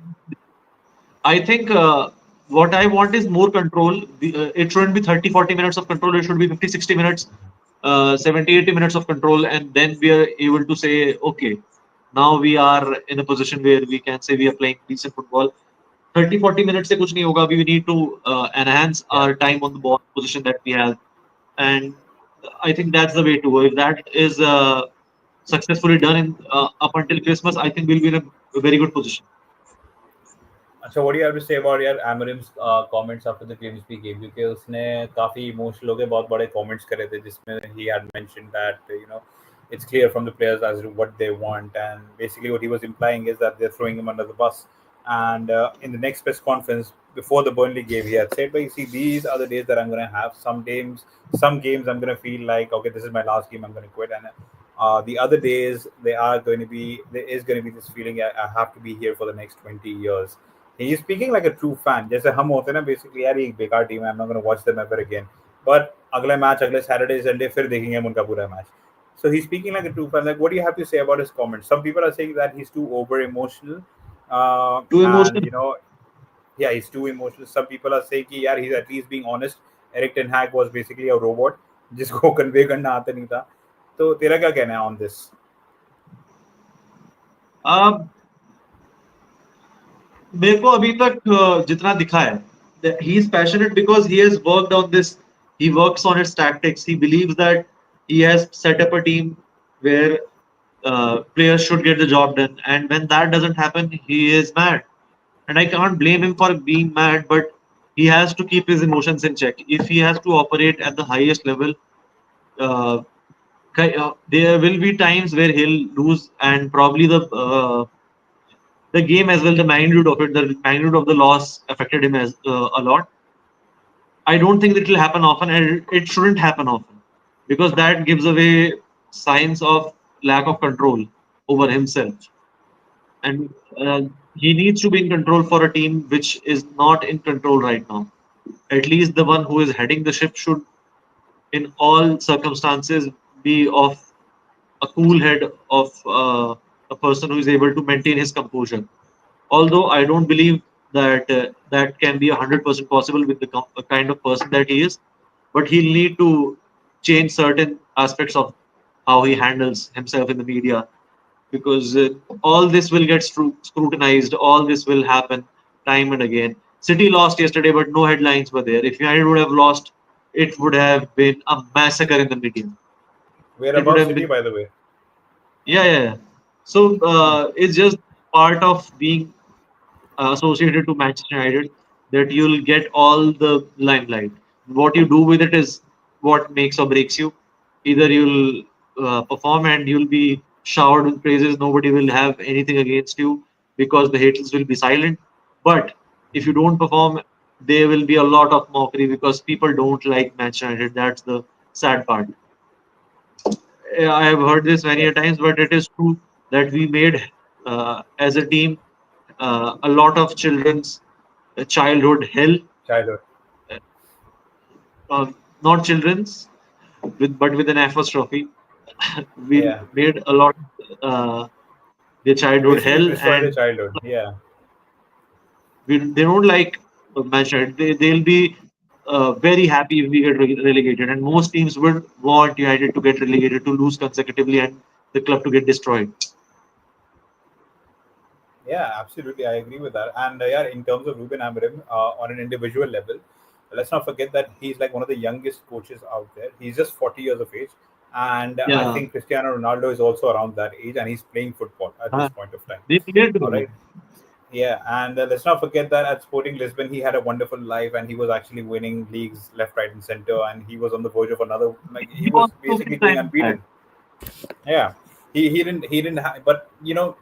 I think what I want is more control. It shouldn't be 30, 40 minutes of control. It should be 50, 60 minutes, 70, 80 minutes of control. And then we are able to say, okay, now we are in a position where we can say we are playing decent football. 30, 40 minutes se kuch nahi hoga. We need to enhance Yeah. our time on the ball position that we have. And I think that's the way to go. If that is successfully done up until Christmas, I think we'll be in a very good position. अच्छा, what do you have to say about यार Amorim's comments after the Grimsby game? क्योंकि उसने काफी emotional हो के बहुत बड़े comments करे थे, जिसमें he had mentioned that it's clear from the players as to what they want, and basically what he was implying is that they're throwing him under the bus. And in the next press conference before the Burnley game, he had said, "But you see, these are the days that I'm going to have. Some games I'm going to feel like, okay, this is my last game, I'm going to quit, and the other days there is going to be this feeling I have to be here for the next 20 years." He is speaking like a true fan. जैसे हम होते हैं ना, basically यार ये एक बेकार team है, I'm not going to watch them ever again. But अगले मैच अगले Saturday Sunday फिर देखेंगे हम उनका पूरा match. So he's speaking like a true fan. Like, what do you have to say about his comments? Some people are saying that he's too over emotional, Too and emotional. yeah, he's too emotional. Some people are saying कि यार he's at least being honest. Eric Ten Hag was basically a robot जिसको convey करना आता नहीं था. तो तेरा क्या कहना है on this? अब मेरे को अभी तक जितना दिखा है, he is passionate because he has worked on this. He works on his tactics. He believes that he has set up a team where players should get the job done, and when that doesn't happen, he is mad. And I can't blame him for being mad, but he has to keep his emotions in check. If he has to operate at the highest level, uh, there will be times where he'll lose, and probably the game as well, the magnitude of it, the magnitude of the loss affected him as a lot. I don't think it will happen often, and it shouldn't happen often, because that gives away signs of lack of control over himself. And he needs to be in control for a team which is not in control right now. At least the one who is heading the ship should, in all circumstances, be of a cool head of a person who is able to maintain his composure. Although I don't believe that that can be 100% possible with the kind of person that he is, but he'll need to change certain aspects of how he handles himself in the media, because all this will get scrutinized. All this will happen time and again. City lost yesterday, but no headlines were there. If United would have lost, it would have been a massacre in the media. We're It would above have City, been, by the way. yeah, yeah, yeah. So Hmm. it's just part of being associated to Manchester United that you'll get all the limelight. What you do with it is what makes or breaks you. Either you'll perform and you'll be showered with praises, nobody will have anything against you because the haters will be silent. But if you don't perform, there will be a lot of mockery because people don't like Manchester United. That's the sad part. I have heard this many Yeah. a times, but it is true that we made as a team a lot of children's childhood hell, Childhood. not children's, but with an apostrophe. We Yeah. made a lot their childhood Basically, hell, destroy the and childhood. Yeah. they don't like Manchester United. They'll be very happy if we get relegated, and most teams would want United to get relegated, to lose consecutively, and the club to get destroyed. Yeah, absolutely. I agree with that. And yeah, in terms of Ruben Amorim, on an individual level, let's not forget that he's like one of the youngest coaches out there. He's just 40 years of age. And I Yeah, think Cristiano Ronaldo is also around that age and he's playing football at this uh, point of time. they played All together. right. Yeah, and let's not forget that at Sporting Lisbon, he had a wonderful life, and he was actually winning leagues left, right, and center, and he was on the verge of another. Like he He was also basically many going times that. unbeaten. Yeah, he didn't but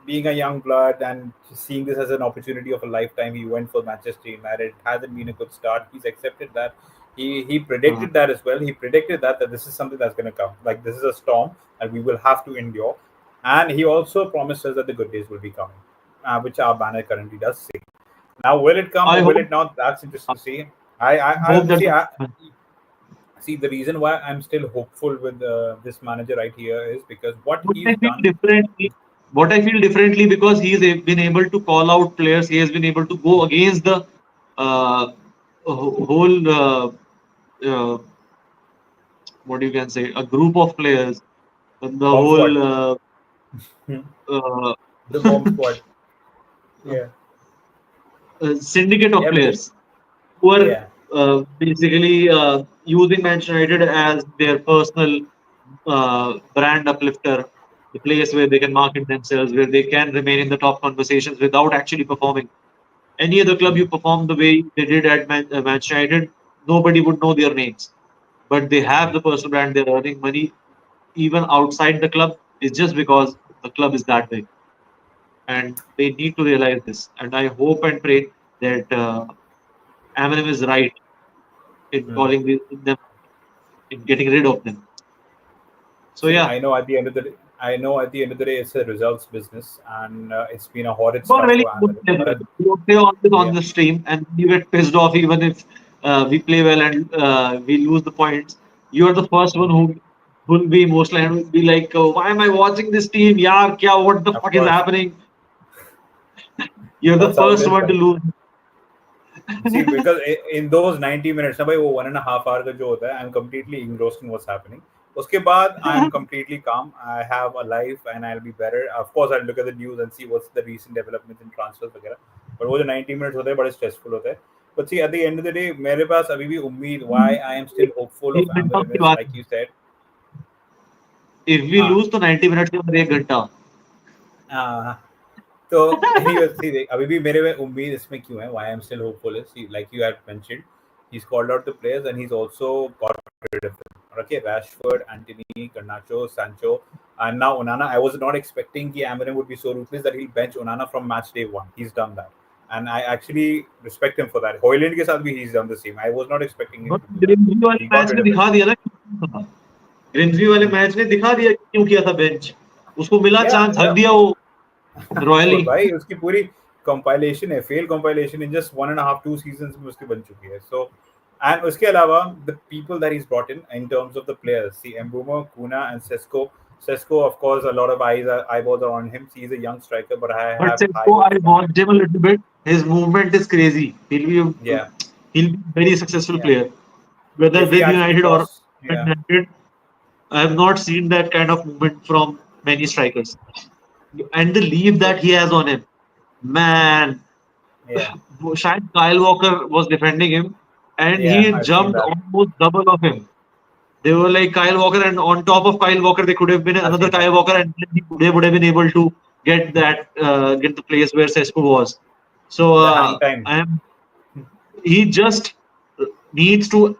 being a young blood and seeing this as an opportunity of a lifetime, he went for Manchester United. It hasn't been a good start. He's accepted that. He Uh, predicted that as well. He predicted that this is something that's going to come. Like this is a storm and we will have to endure. And he also promised us that the good days will be coming, which our banner currently does say. Now, will it come I or will hope it not? That's interesting I to see. I hope that see. the, See, the reason why I'm still hopeful with this manager right here is because what what he's I feel done. differently, what I feel differently because been able to call out players. He has been able to go against the uh, whole uh, what you can say, a group of players, the Bomb whole squad. Hmm. uh, The bomb squad. Yeah. syndicate of Yeah, because players who are yeah. basically using Manchester United as their personal brand uplifter, the place where they can market themselves, where they can remain in the top conversations without actually performing. Any other club you perform the way they did at Manchester United, nobody would know their names. But they have the personal brand, they're earning money even outside the club. It's just because the club is that big. And they need to realize this. And I hope and pray that Amorim is right in Hmm. calling them, in getting rid of them. So See, yeah, I know at the end of the day, I know at the end of the day, it's a results business, and it's been a horrid got start very for good Amarim. level. But You say all this on yeah, the stream, and you get pissed off even if we play well and we lose the points. You are the first one who will be emotional and will be like, oh, "Why am I watching this team? Yeah, kya, what the of fuck is course, happening?" You're the that's how it first is, one to right? lose. See, because in those 90 minutes, ना भाई वो 1.5 hour का जो होता है, I'm completely engrossed in what's happening. उसके बाद I'm completely calm. I have a life and I'll be better. Of course, I'll look at the news and see what's the recent developments in transfers वगैरह. But वो जो 90 minutes होते हैं बड़े stressful होते हैं. But see, at the end of the day, मेरे पास अभी भी उम्मीद. Why I am still hopeful of एक घंटा Amarim की is बात like you said. If we हाँ. लूज तो 90 मिनट के बाद 1 घंटा हाँ. तो anyways, see, देख, अभी भी मेरे में उम्मीद इसमें क्यों है? Why I'm still hopeful is, see, like you had mentioned, he's called out the players and he's also got rid of them. Okay, Rashford, Antony, Garnacho, Sancho, and now Onana. I was not expecting that Amorim would be so ruthless that he'll bench Onana from match day one. He's done that, and I actually respect him for that. Hoyland के साथ भी he's done the same. I was not expecting him but to do that. ग्रिम्सby वाले He got match rid ने of it. दिखा दिया ना क्यों था। ग्रिम्सby वाले Hmm. मैच ने दिखा दिया कि क्यों किया था बेंच। उसको मिला Yeah, चांस, हक yeah. दिया वो रॉयली। भाई उसकी पूरी कंपाइलेशन है, fail compilation in just 1.5 2 seasons में उसकी बन चुकी है. सो एंड उसके अलावा the people that is brought in terms of the players, see Mbeumo, Cunha and Sesko. Sesko, of course, a lot of eyeballs are on him. He's a young striker, but I But have high Sesko, hopes I from him. watched him a little bit. His movement is crazy. Yeah, He'll be a very successful yeah. player, whether If he with actually United or cross, at yeah, United. I have not seen that kind of movement from many strikers. And the leave that he has on him, man. yeah, Shine Kyle Walker was defending him, and yeah, he I've seen jumped that. almost double of him. They were like Kyle Walker, and on top of Kyle Walker, they could have been I've another seen that. Kyle Walker, and they would have been able to get the place where Sesko was. So The hang time. I am he just needs to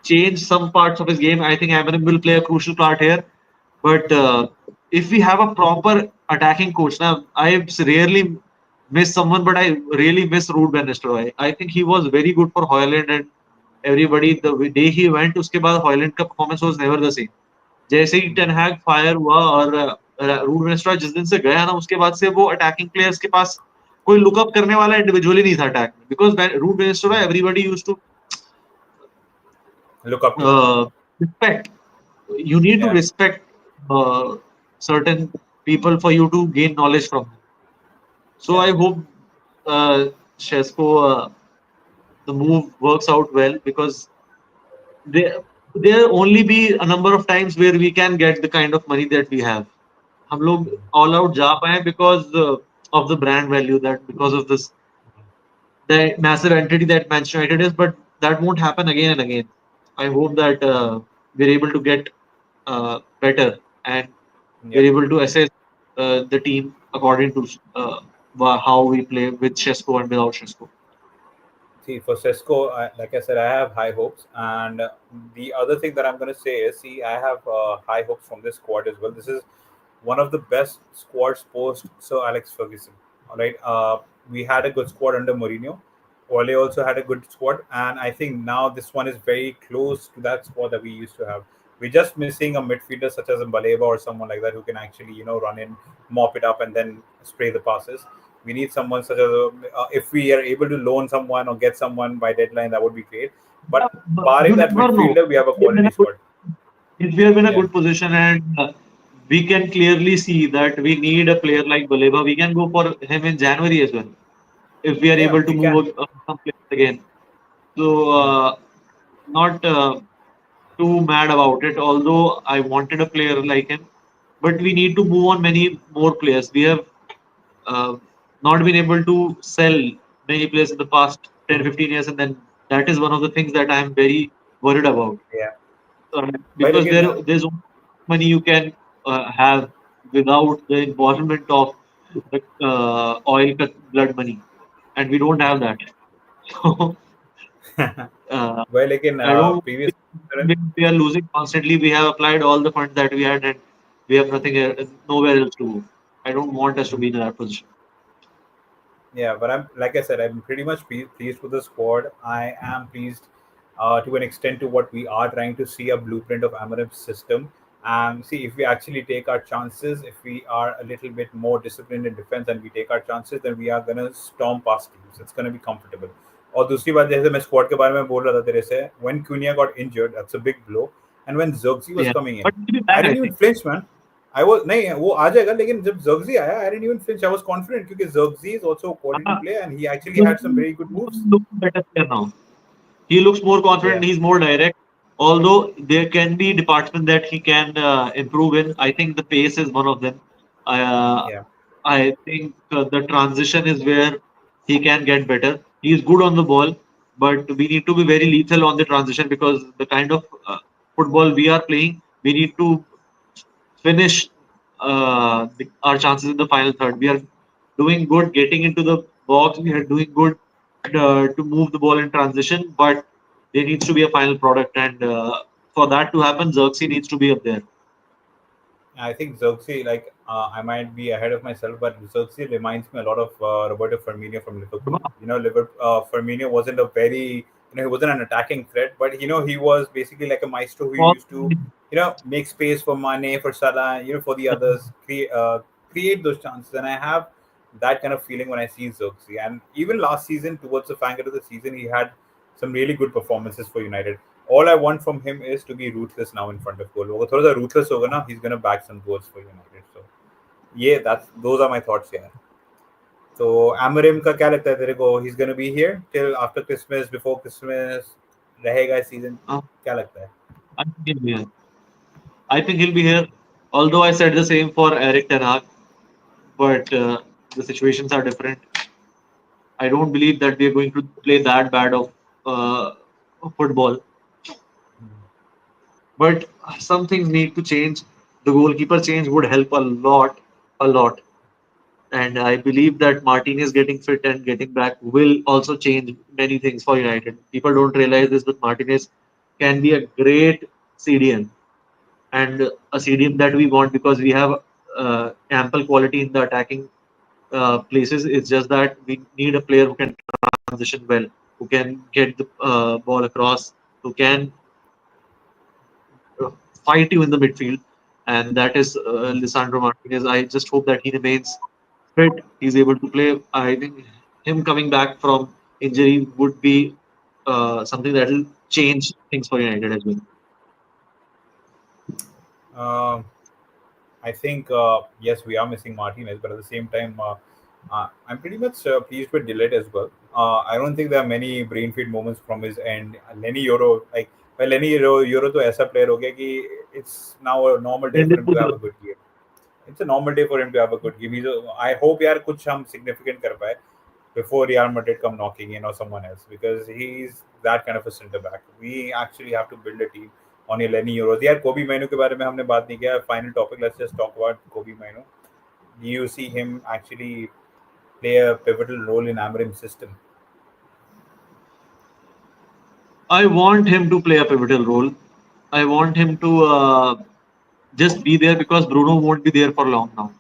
change some parts of his game. I think Amorim will play a crucial part here. But if we have a proper attacking coach, now I rarely miss someone, but I really miss Ruud van Nistelrooy. I think he was very good for Hoyland and everybody. The day he went, उसके बाद Hoyland का performance was never the same. जैसे ही ten हैग fire हुआ और rude van Nistelrooy जिस दिन से गया ना उसके बाद से वो अटैकिंग प्लेयर्स के पास कोई लुकअप करने वाला इंडिविजुअली नहीं था अटैक में because Ruud van Nistelrooy everybody used to Look up to. uh, respect. You need to Yeah, respect certain people for you to gain knowledge from them. So yeah, I hope uh, Shesko, the move works out well because there there only be a number of times where we can get the kind of money that we have. हम लोग all out जा पाए because of the brand value that because of this the massive entity that Manchester United is, but that won't happen again and again. I hope that we're able to get better and we're yep. able to assess the team according to how we play with Shesko and without Shesko. See, for Cisco, like I said, I have high hopes. And the other thing that I'm going to say is, see, I have high hopes from this squad as well. This is one of the best squads post Sir Alex Ferguson. All right. We had a good squad under Mourinho. Ole also had a good squad. And I think now this one is very close to that squad that we used to have. We're just missing a midfielder such as a Baleba or someone like that who can actually, run in, mop it up, and then spray the passes. We need someone such as if we are able to loan someone or get someone by deadline, that would be great. But But you barring that never know. midfielder, we have a We are in quality a good, squad. if we are in a Yeah, good position and we can clearly see that we need a player like Baleba, we can go for him in January as well if we are yeah, able to we can. move some players again. So Hmm. not too mad about it. Although I wanted a player like him, but we need to move on many more players. We have uh, not been able to sell many players in the past 10, 15 years, and then that is one of the things that I am very worried about. Yeah, but Because again, there's only money you can have without the involvement of the oil blood money, and we don't have that. So uh, well, again, I don't. previous. We are losing constantly. We have applied all the funds that we had, and we have nothing, nowhere else to go. I don't want us to be in that position. Yeah, but I'm like I said, I'm pretty much pleased with the squad. I am pleased to an extent to what we are trying to see a blueprint of Amorim's system. And see, if we actually take our chances, if we are a little bit more disciplined in defense and we take our chances, then we are gonna storm past teams. It's gonna be comfortable. और दूसरी बात जैसे मैं squad के बारे में बोल रहा था तेरे से when Cunha got injured that's a big blow and when Zirkzee was Yeah, coming in but he'll be I back, I didn't even think. flinch man. I was नहीं वो आ जाएगा लेकिन जब Zirkzee आया I didn't even flinch. I was confident क्योंकि Zirkzee is also a quality Uh, player and he actually had some Zirkzee very good moves. looks better player now. He looks more Yeah, confident. He's more direct. Although there can be department that he can improve in. I think the pace is one of them. Uh, yeah. I think the transition is where he can get better. He is good on the ball, but we need to be very lethal on the transition because the kind of football we are playing, we need to finish our chances in the final third. We are doing good getting into the box. We are doing good to move the ball in transition, but there needs to be a final product, and for that to happen, Xerxes needs to be up there. I think Xerxes, like I might be ahead of myself, but Xerxes reminds me a lot of Roberto Firmino from Liverpool. Liverpool, Firmino wasn't a very, he wasn't an attacking threat, but he was basically like a maestro who For- used to, make space for Mane, for Salah, for the others, create those chances. And I have that kind of feeling when I see Xerxes. And even last season, towards the fang end of the season, he had some really good performances for United. All I want from him is to be ruthless now in front of goal. वो थोड़ा सा ruthless होगा ना, he's gonna back some goals for United. So yeah, that's those are my thoughts here. तो Amorim का क्या लगता है तेरे को? He's gonna be here till after Christmas, before Christmas, रहेगा इस season? Uh, क्या लगता है? I think he'll be here. I think he'll be here. Although I said the same for Eric Ten Hag, but the situations are different. I don't believe that we are going to play that bad uh, of football. But some things need to change. The goalkeeper change would help a lot. And I believe that Martinez getting fit and getting back will also change many things for United. People don't realize this, but Martinez can be a great CDM and a CDM that we want because we have ample quality in the attacking places. It's just that we need a player who can transition well, who can get the ball across, who can uh, fight you in the midfield, and that is Lisandro Martinez. I just hope that he remains fit. He's able to play. I think him coming back from injury would be something that will change things for United as well. Um, I think yes, we are missing Martinez, but at the same time, I'm pretty much pleased with Dillett as well. I don't think there are many brainfield moments from his end. Lenny Euro, like well, Lenny Euro to ऐसा player हो गया कि it's now a normal day for him to have a good game. It's a normal day for him to have a good game. I hope यार कुछ हम significant कर पाए before Real Madrid come knocking in or someone else because he's that kind of a centre back. We actually have to build a team on your Lenny Euros. यार कोबी मैनू के बारे में हमने बात नहीं किया. Final topic. Let's just talk about Kobe Mainu. Do you see him actually play a pivotal role in Amorim's system? I want him to play a pivotal role. I want him to just be there because Bruno won't be there for long now.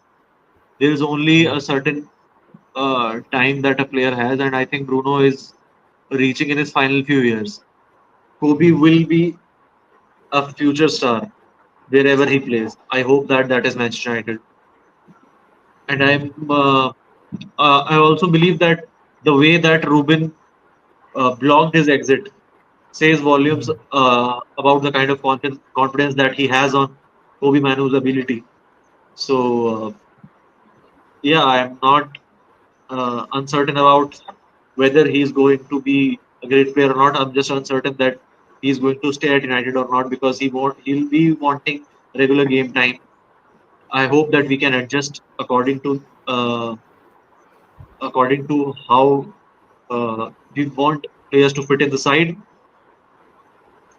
There is only a certain time that a player has, and I think Bruno is reaching in his final few years. Kobe will be a future star wherever he plays. I hope that that is Manchester United, and I also believe that the way that Ruben blocked his exit says volumes about the kind of confidence that he has on Kobe Manu's ability. So yeah, I am not uncertain about whether he's going to be a great player or not. I'm just uncertain that he's going to stay at United or not because he'll be wanting regular game time. I hope that we can adjust according to how we want players to fit in the side.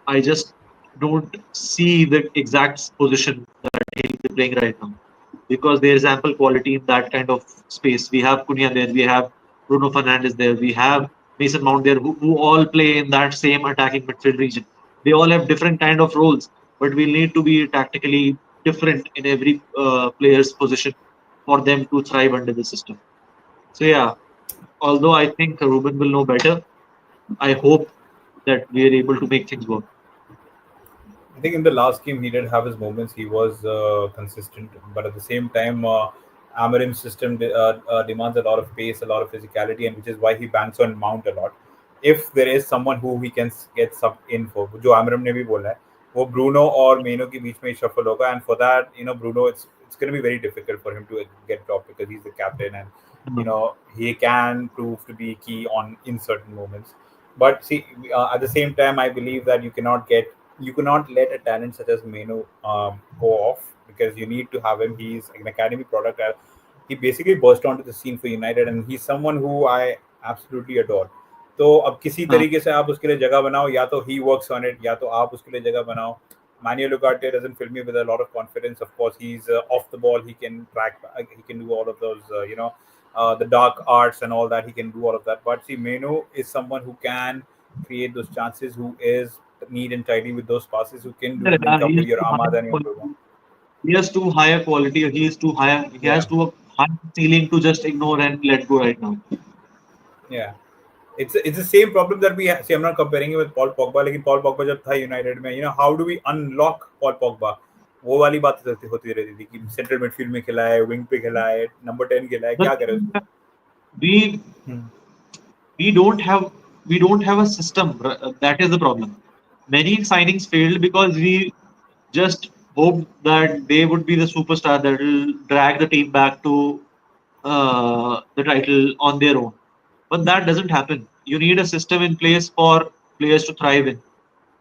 I just don't see the exact position that he'll be playing right now because there is ample quality in that kind of space. We have Cunha there, we have Bruno Fernandes there, we have Mason Mount there, who all play in that same attacking midfield region. They all have different kind of roles, but we need to be tactically different in every player's position for them to thrive under the system. So yeah, although I think Ruben will know better, I hope that we are able to make things work. I think in the last game he did have his moments. He was consistent, but at the same time, Amorim's system demands a lot of pace, a lot of physicality, and which is why he banks on Mount a lot. If there is someone who he can get subbed in for, जो Amorim ने भी बोला है, वो Bruno और Meno के बीच में ही shuffle होगा, and for that, Bruno, it's going to be very difficult for him to get dropped because he's the captain, and he can prove to be key in certain moments. But see, at the same time, I believe that you cannot let a talent such as Meno go off because you need to have him. He's an academy product. He basically burst onto the scene for United, and he's someone who I absolutely adore. तो अब किसी Uh, तरीके से आप उसके लिए जगह बनाओ, या तो he works on it, या तो आप उसके लिए जगह बनाओ. Manuel Ugarte doesn't fill me with a lot of confidence. Of course, he's off the ball. He can track. He can do all of those. The dark arts and all that. He can do all of that. But see, Meno is someone who can create those chances. Who is neat and tidy with those passes. Who can do link he up with is your too high Ahmad and your Bruno. quality. He has too high a quality. He is too high. He has Yeah, too high ceiling to just ignore and let go right now. yeah. It's the same problem that we have. See, I'm not comparing it with Paul Pogba. लेकिन Paul Pogba जब था United में, how do we unlock Paul Pogba? वो वाली बात होती रहती थी कि सेंट्रल मिडफील्ड में खिला है, विंग पे खिला है, नंबर 10 खिला है, The क्या करे thing is उसको? that we we don't have we don't have a system. That is the problem. Many signings failed because we just hoped that they would be the superstar that will drag the team back to the title on their own. But that doesn't happen. You need a system in place for players to thrive in.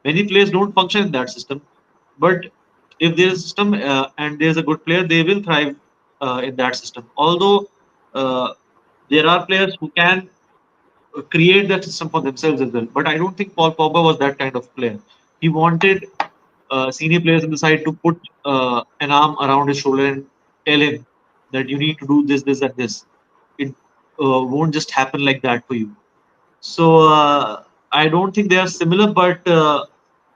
Many players don't function in that system, but if there's a system and there's a good player, they will thrive in that system. Although uh, there are players who can create that system for themselves as well. But I don't think Paul Pogba was that kind of player. He wanted senior players in the side to put an arm around his shoulder and tell him that you need to do this, this, and this. It won't just happen like that for you. So I don't think they are similar, but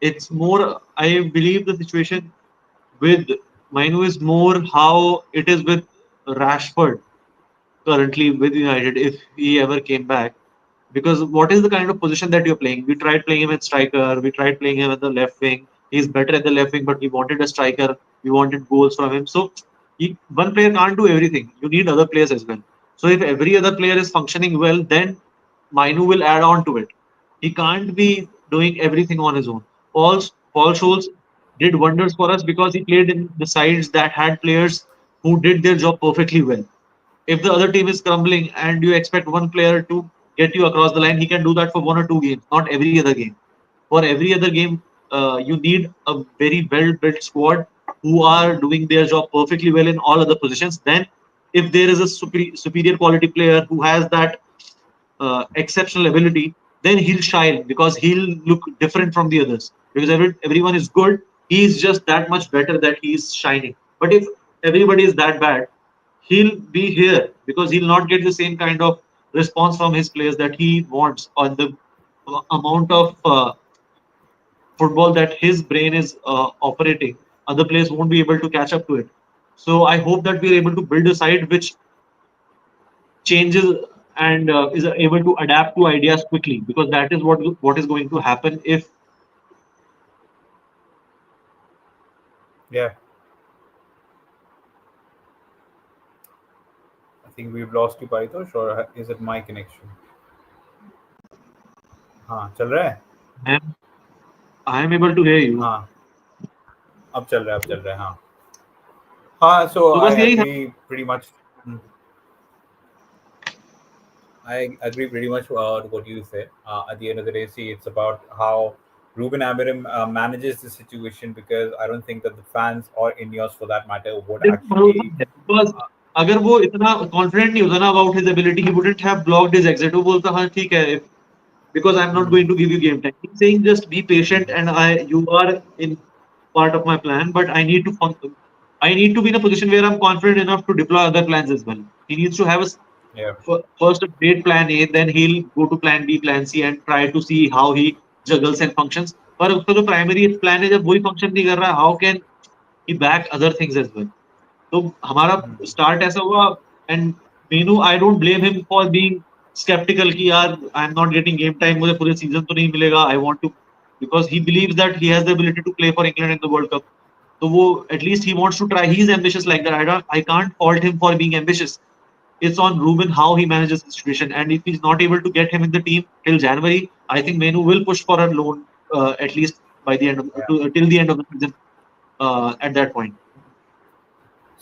it's more. I believe the situation with Mainu is more how it is with Rashford currently with United if he ever came back. Because what is the kind of position that you're playing? We tried playing him at striker, we tried playing him at the left wing. He's better at the left wing, but we wanted a striker, we wanted goals from him. So one player can't do everything. You need other players as well. So if every other player is functioning well, then Mainu will add on to it. He can't be doing everything on his own. Paul Scholes did wonders for us because he played in the sides that had players who did their job perfectly well. If the other team is crumbling and you expect one player to get you across the line, he can do that for 1 or 2 games, not every other game. For every other game, you need a very well built squad who are doing their job perfectly well in all other positions. Then, if there is a superior quality player who has that exceptional ability, then he'll shine because he'll look different from the others. Because everyone is good, he's just that much better that he's shining. But if everybody is that bad, he'll be here because he'll not get the same kind of response from his players that he wants on the amount of football that his brain is operating. Other players won't be able to catch up to it. So I hope that we're able to build a side which changes and is able to adapt to ideas quickly because that is what is going to happen if Yeah, I think we've lost you, Paritosh, or is it my connection? हाँ चल रहा है. I am able to hear you. हाँ अब चल रहा है, अब चल रहा है. हाँ हाँ. So तो I बस यही था. agree pretty much. Hmm. I agree pretty much to what you said. At the end of the day, see, it's about how Ruben Amorim manages the situation, because I don't think that the fans or Ineos, for that matter, would देखो, भरोसा actually. है because अगर वो इतना confident नहीं होता ना about his ability he wouldn't have blocked his exit वो बोलता हाँ ठीक है because I'm not Hmm, going to give you game time. He's saying just be patient and you are in part of my plan, but I need to be in a position where I'm confident enough to deploy other plans as well. He needs to have yeah. first a great plan A, then he'll go to plan B, plan C, and try to see how he juggles and functions. पर उसका जो primary plan है जब वही function नहीं कर रहा, how can he back other things as well? तो हमारा Hmm, स्टार्ट ऐसा हुआ and mean I don't blame him for being skeptical कि यार I am not getting game time मुझे पूरे सीजन तो नहीं मिलेगा I want to because he believes that he has the ability to play for England in the world Cup तो वो at least he wants to try he is ambitious like that I can't fault him for being ambitious it's on Ruben how he manages the situation and if he's not able to get him in the team till January I think Menu will push for a loan at least by the end of yeah. till the end of the season at that point.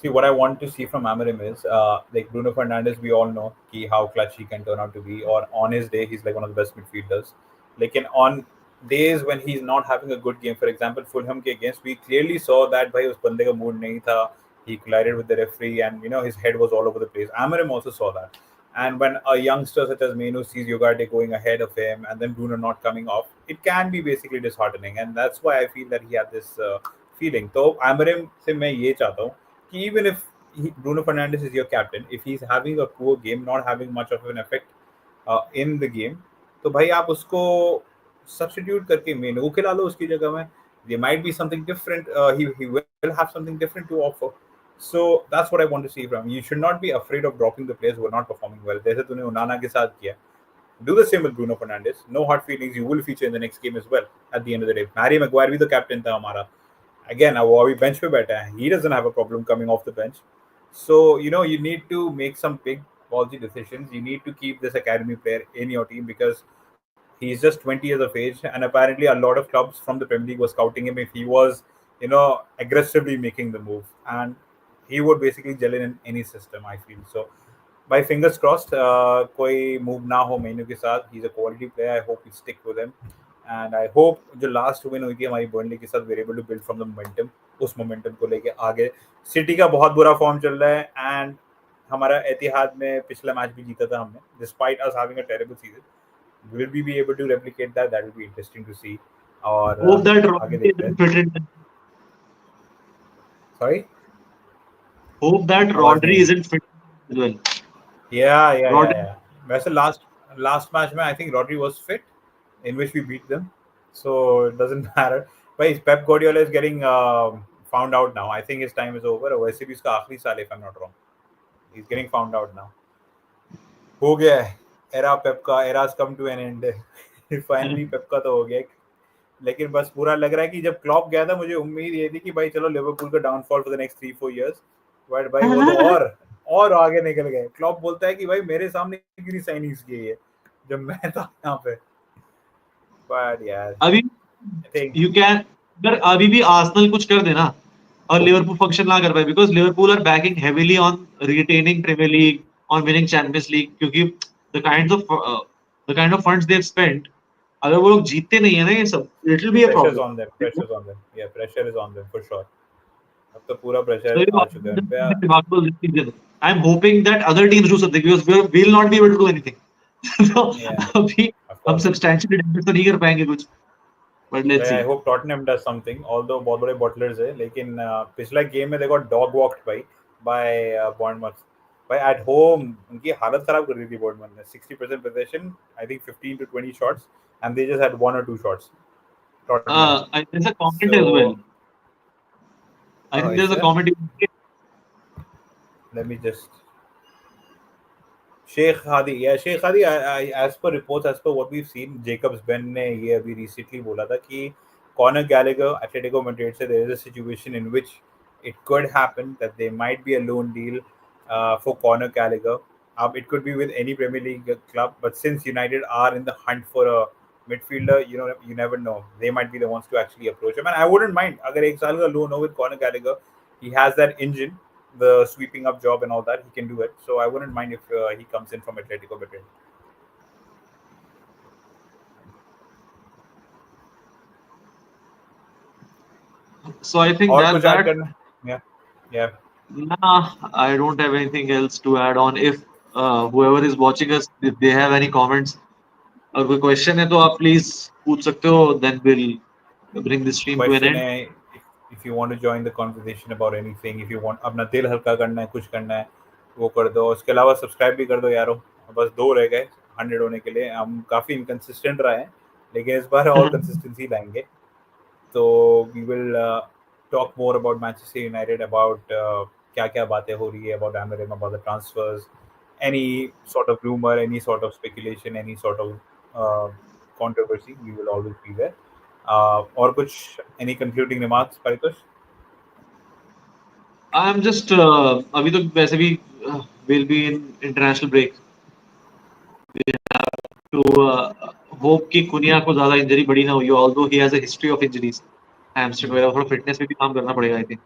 See, what I want to see from Amorim is like Bruno Fernandes. We all know how clutch he can turn out to be. Or on his day, he's like one of the best midfielders. Like on days when he's not having a good game, for example, Fulham ke against, we clearly saw that bhai us bande ka mood nahi tha. He collided with the referee, and his head was all over the place. Amorim also saw that. And when a youngster such as Menu sees Ugarte going ahead of him, and then Bruno not coming off, it can be basically disheartening. And that's why I feel that he had this feeling. So Amorim से मैं ये चाहता हूँ even if Bruno Fernandes is your captain, if he's having a poor game, not having much of an effect in the game, तो भाई आप उसको substitute करके मेनू को खिला लो उसकी जगह में. There might be something different. He will have something different to offer. So that's what I want to see from him. You should not be afraid of dropping the players who are not performing well. जैसे तूने उनाना के साथ किया. Do the same with Bruno Fernandes. No hard feelings. You will feature in the next game as well. At the end of the day, Harry Maguire भी तो captain था हमारा. Again, वो अभी bench पे बैठा है. He doesn't have a problem coming off the bench. So you need to make some big ballsy decisions. You need to keep this academy player in your team, because He's just 20 years of age, and apparently a lot of clubs from the Premier League were scouting him if he was, aggressively making the move, and he would basically gel in any system. I feel so. By fingers crossed, कोई move ना हो मेनू के साथ. He's a quality player. I hope we stick with him. And I hope जो last win हुई थी हमारी Burnley के साथ, we're able to build from the momentum. उस momentum को लेके आगे. सिटी का बहुत बुरा फॉर्म चल रहा है, and हमारा एतिहाद में पिछला मैच भी जीता था हमने, despite us having a terrible season. Will we be able to replicate that? That will be interesting to see. और Hope that आगे Rodri देखते हैं. isn't fit in. Sorry, Hope that आवाज नहीं Rodri I. isn't fit as well. Yeah, yeah, yeah, Rodri, yeah. वैसे last match में I think Rodri was fit, in which we beat them, so it doesn't matter. But Pep Guardiola is getting found out now. I think his time is over. वैसे भी इसका आखिरी साल है, if I'm not wrong. He's getting found out now. हो गया है. Era Pep का era's come to an end. Finally Pep का तो हो गया. लेकिन बस पूरा लग रहा है कि जब क्लॉप गया था मुझे उम्मीद ये थी कि भाई चलो लिवरपूल का downfall for the next 3-4 years, but भाई वो तो और आगे निकल गए. क्लॉप बोलता है कि भाई मेरे सामने क्यों साइनिंग्स किए ये जब मैं था यहाँ पे. बट यार अभी आई थिंक you can अगर अभी भी आर्सेनल कुछ कर देना और लिवरपूल फंक्शन ना कर पाए, because Liverpool are backing heavily on retaining Premier League, on winning Champions League, क्योंकि the kind of funds they have spent, अगर वो लोग जीतते नहीं है ना ये सब, it will be a pressure on them, problem. Pressure on them, या pressure is on them for sure. अब तो पूरा So प्रेशर if आ चुका है उन पे. Arsenal this season, I'm hoping that other teams do something because we'll not be able to do anything. So या अभी ऑफ हम कोर्स. substantially different तो नहीं कर पाएंगे कुछ, but let's I see. Hope Tottenham does something, although बहुत बड़े बॉटलर्स है, लेकिन पिछला गेम में देखो डॉग वॉक्ड बाय बॉर्नमथ. भाई एट होम उनकी हालत खराब कर दी थी बॉर्नमथ ने. 60% position, I think 15 to 20 shots, and they just had 1 or 2 shots, Tottenham. There's a comment So as well. I think is there's a there, comment. let me just Sheikh Hadi, yeah, Sheikh Hadi. As per reports, as per what we've seen, Jacobs Ben ने ये अभी recently बोला था कि Conor Gallagher, Atletico Madrid से there is a situation in which it could happen that there might be a loan deal for Conor Gallagher. It could be with any Premier League club, but since United are in the hunt for a midfielder, you never know. They might be the ones to actually approach him, and I wouldn't mind. अगर एक साल का loan हो with Conor Gallagher, he has that engine, the sweeping up job and all that, he can do it. So I wouldn't mind if he comes in from Atletico Madrid. So I think और that कुछ add that करना? Yeah, yeah. nah, I don't have anything else to add on. If whoever is watching us, if they have any comments or कोई question है तो आप please पूछ सकते हो. Then we'll bring the stream to an Question end. है, if you want to join the conversation about anything, if you want अपना दिल हल्का करना है, कुछ करना है, वो कर दो. उसके अलावा सब्सक्राइब भी कर दो यारो. बस 2 रह गए 100 होने के लिए. हम काफ़ी इनकंसिस्टेंट रहे हैं, लेकिन इस बार और कंसिस्टेंसी लाएंगे. So we will talk more about Manchester United, about क्या बातें हो रही है about Amorim, about the transfers, any sort of rumor, any sort of speculation, any sort of uh, controversy. We will always be there. और कुछ any concluding remarks, Paritosh? I'm just अभी तो वैसे भी we'll be in international break. To hope कि कुनिया को ज्यादा injury बड़ी ना हुई, although he has a history of injuries. Hamstring वगैरह, थोड़ा फिटनेस पे भी काम करना पड़ेगा. I think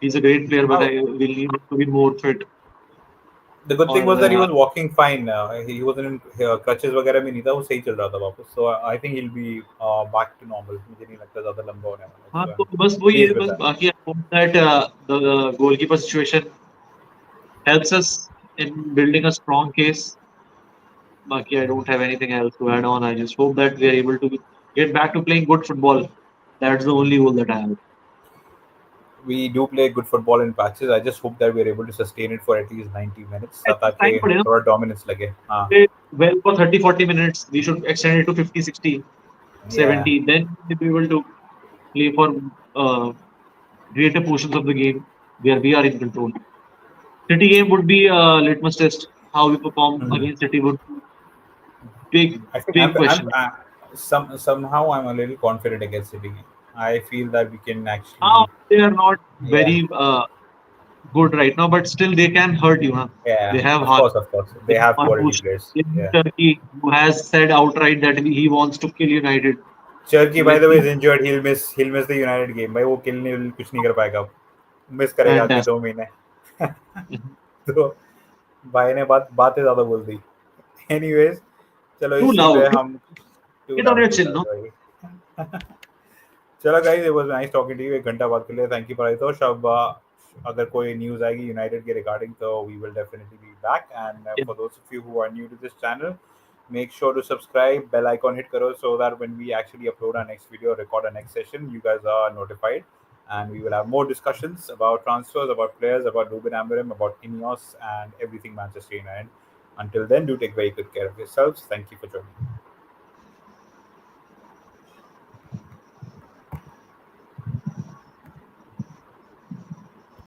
he's a great player, but I Oh, will need him to be more fit. the good thing और was that he was walking fine. He wasn't in crutches वगैरह में नहीं था, वो सही चल रहा था वापस. So I think he'll be back to normal. मुझे नहीं लगता ज़्यादा लंबा होने वाला है. हाँ So तो I'm बस वही है. pleased with बस that. बाकी I hope that the goalkeeper situation helps us in building a strong case. बाकी I don't have anything else to add on. I just hope that we are able to get back to playing good football. That's the only goal that I have. We do play good football in patches. I just hope that we're able to sustain it for at least 90 minutes. At this ताकि time पड़े ना, थोड़ा dominance लगे. हाँ. play well for 30-40 minutes. We should extend it to 50, 60, Yeah. 70. Then we'll be able to play for uh, greater portions of the game where we are in control. City game would be a litmus test. How we perform Mhm. against City would be big, I think big question. somehow I'm a little confident against City. I feel that we can Now actually. they are not Yeah. very. good right now, but still they can hurt you. Huh? Yeah, They have of course, of course. They have quality Marmoush players. in Yeah. Turkey who has said outright that he wants to kill United. Cherky, So by let's the way, see. is injured. He'll miss the United game. भाई वो kill नहीं कुछ नहीं कर पाएगा. Miss करेगा अगले Fantastic. 2 महीने. तो भाई ने बातें ज्यादा बोल दी. Anyways, चलो Too इसी पे loud. हम Get on your too chin, loud no? भाई. चलो guys, it was nice talking to you. 1 घंटा बात कर लिया. थैंक यू फॉर तो अब अगर कोई न्यूज़ आएगी यूनाइटेड के रिगार्डिंग तो we will definitely be back. And Yeah. For those of you who are new to this channel, make sure to subscribe, bell icon hit karo, so that when we actually upload our next video, record our next session, you guys are notified. And we will have more discussions about transfers, about players, about Ruben Amorim, about Ineos, and everything Manchester United. Until then, do take very good care of yourselves. Thank you for joining.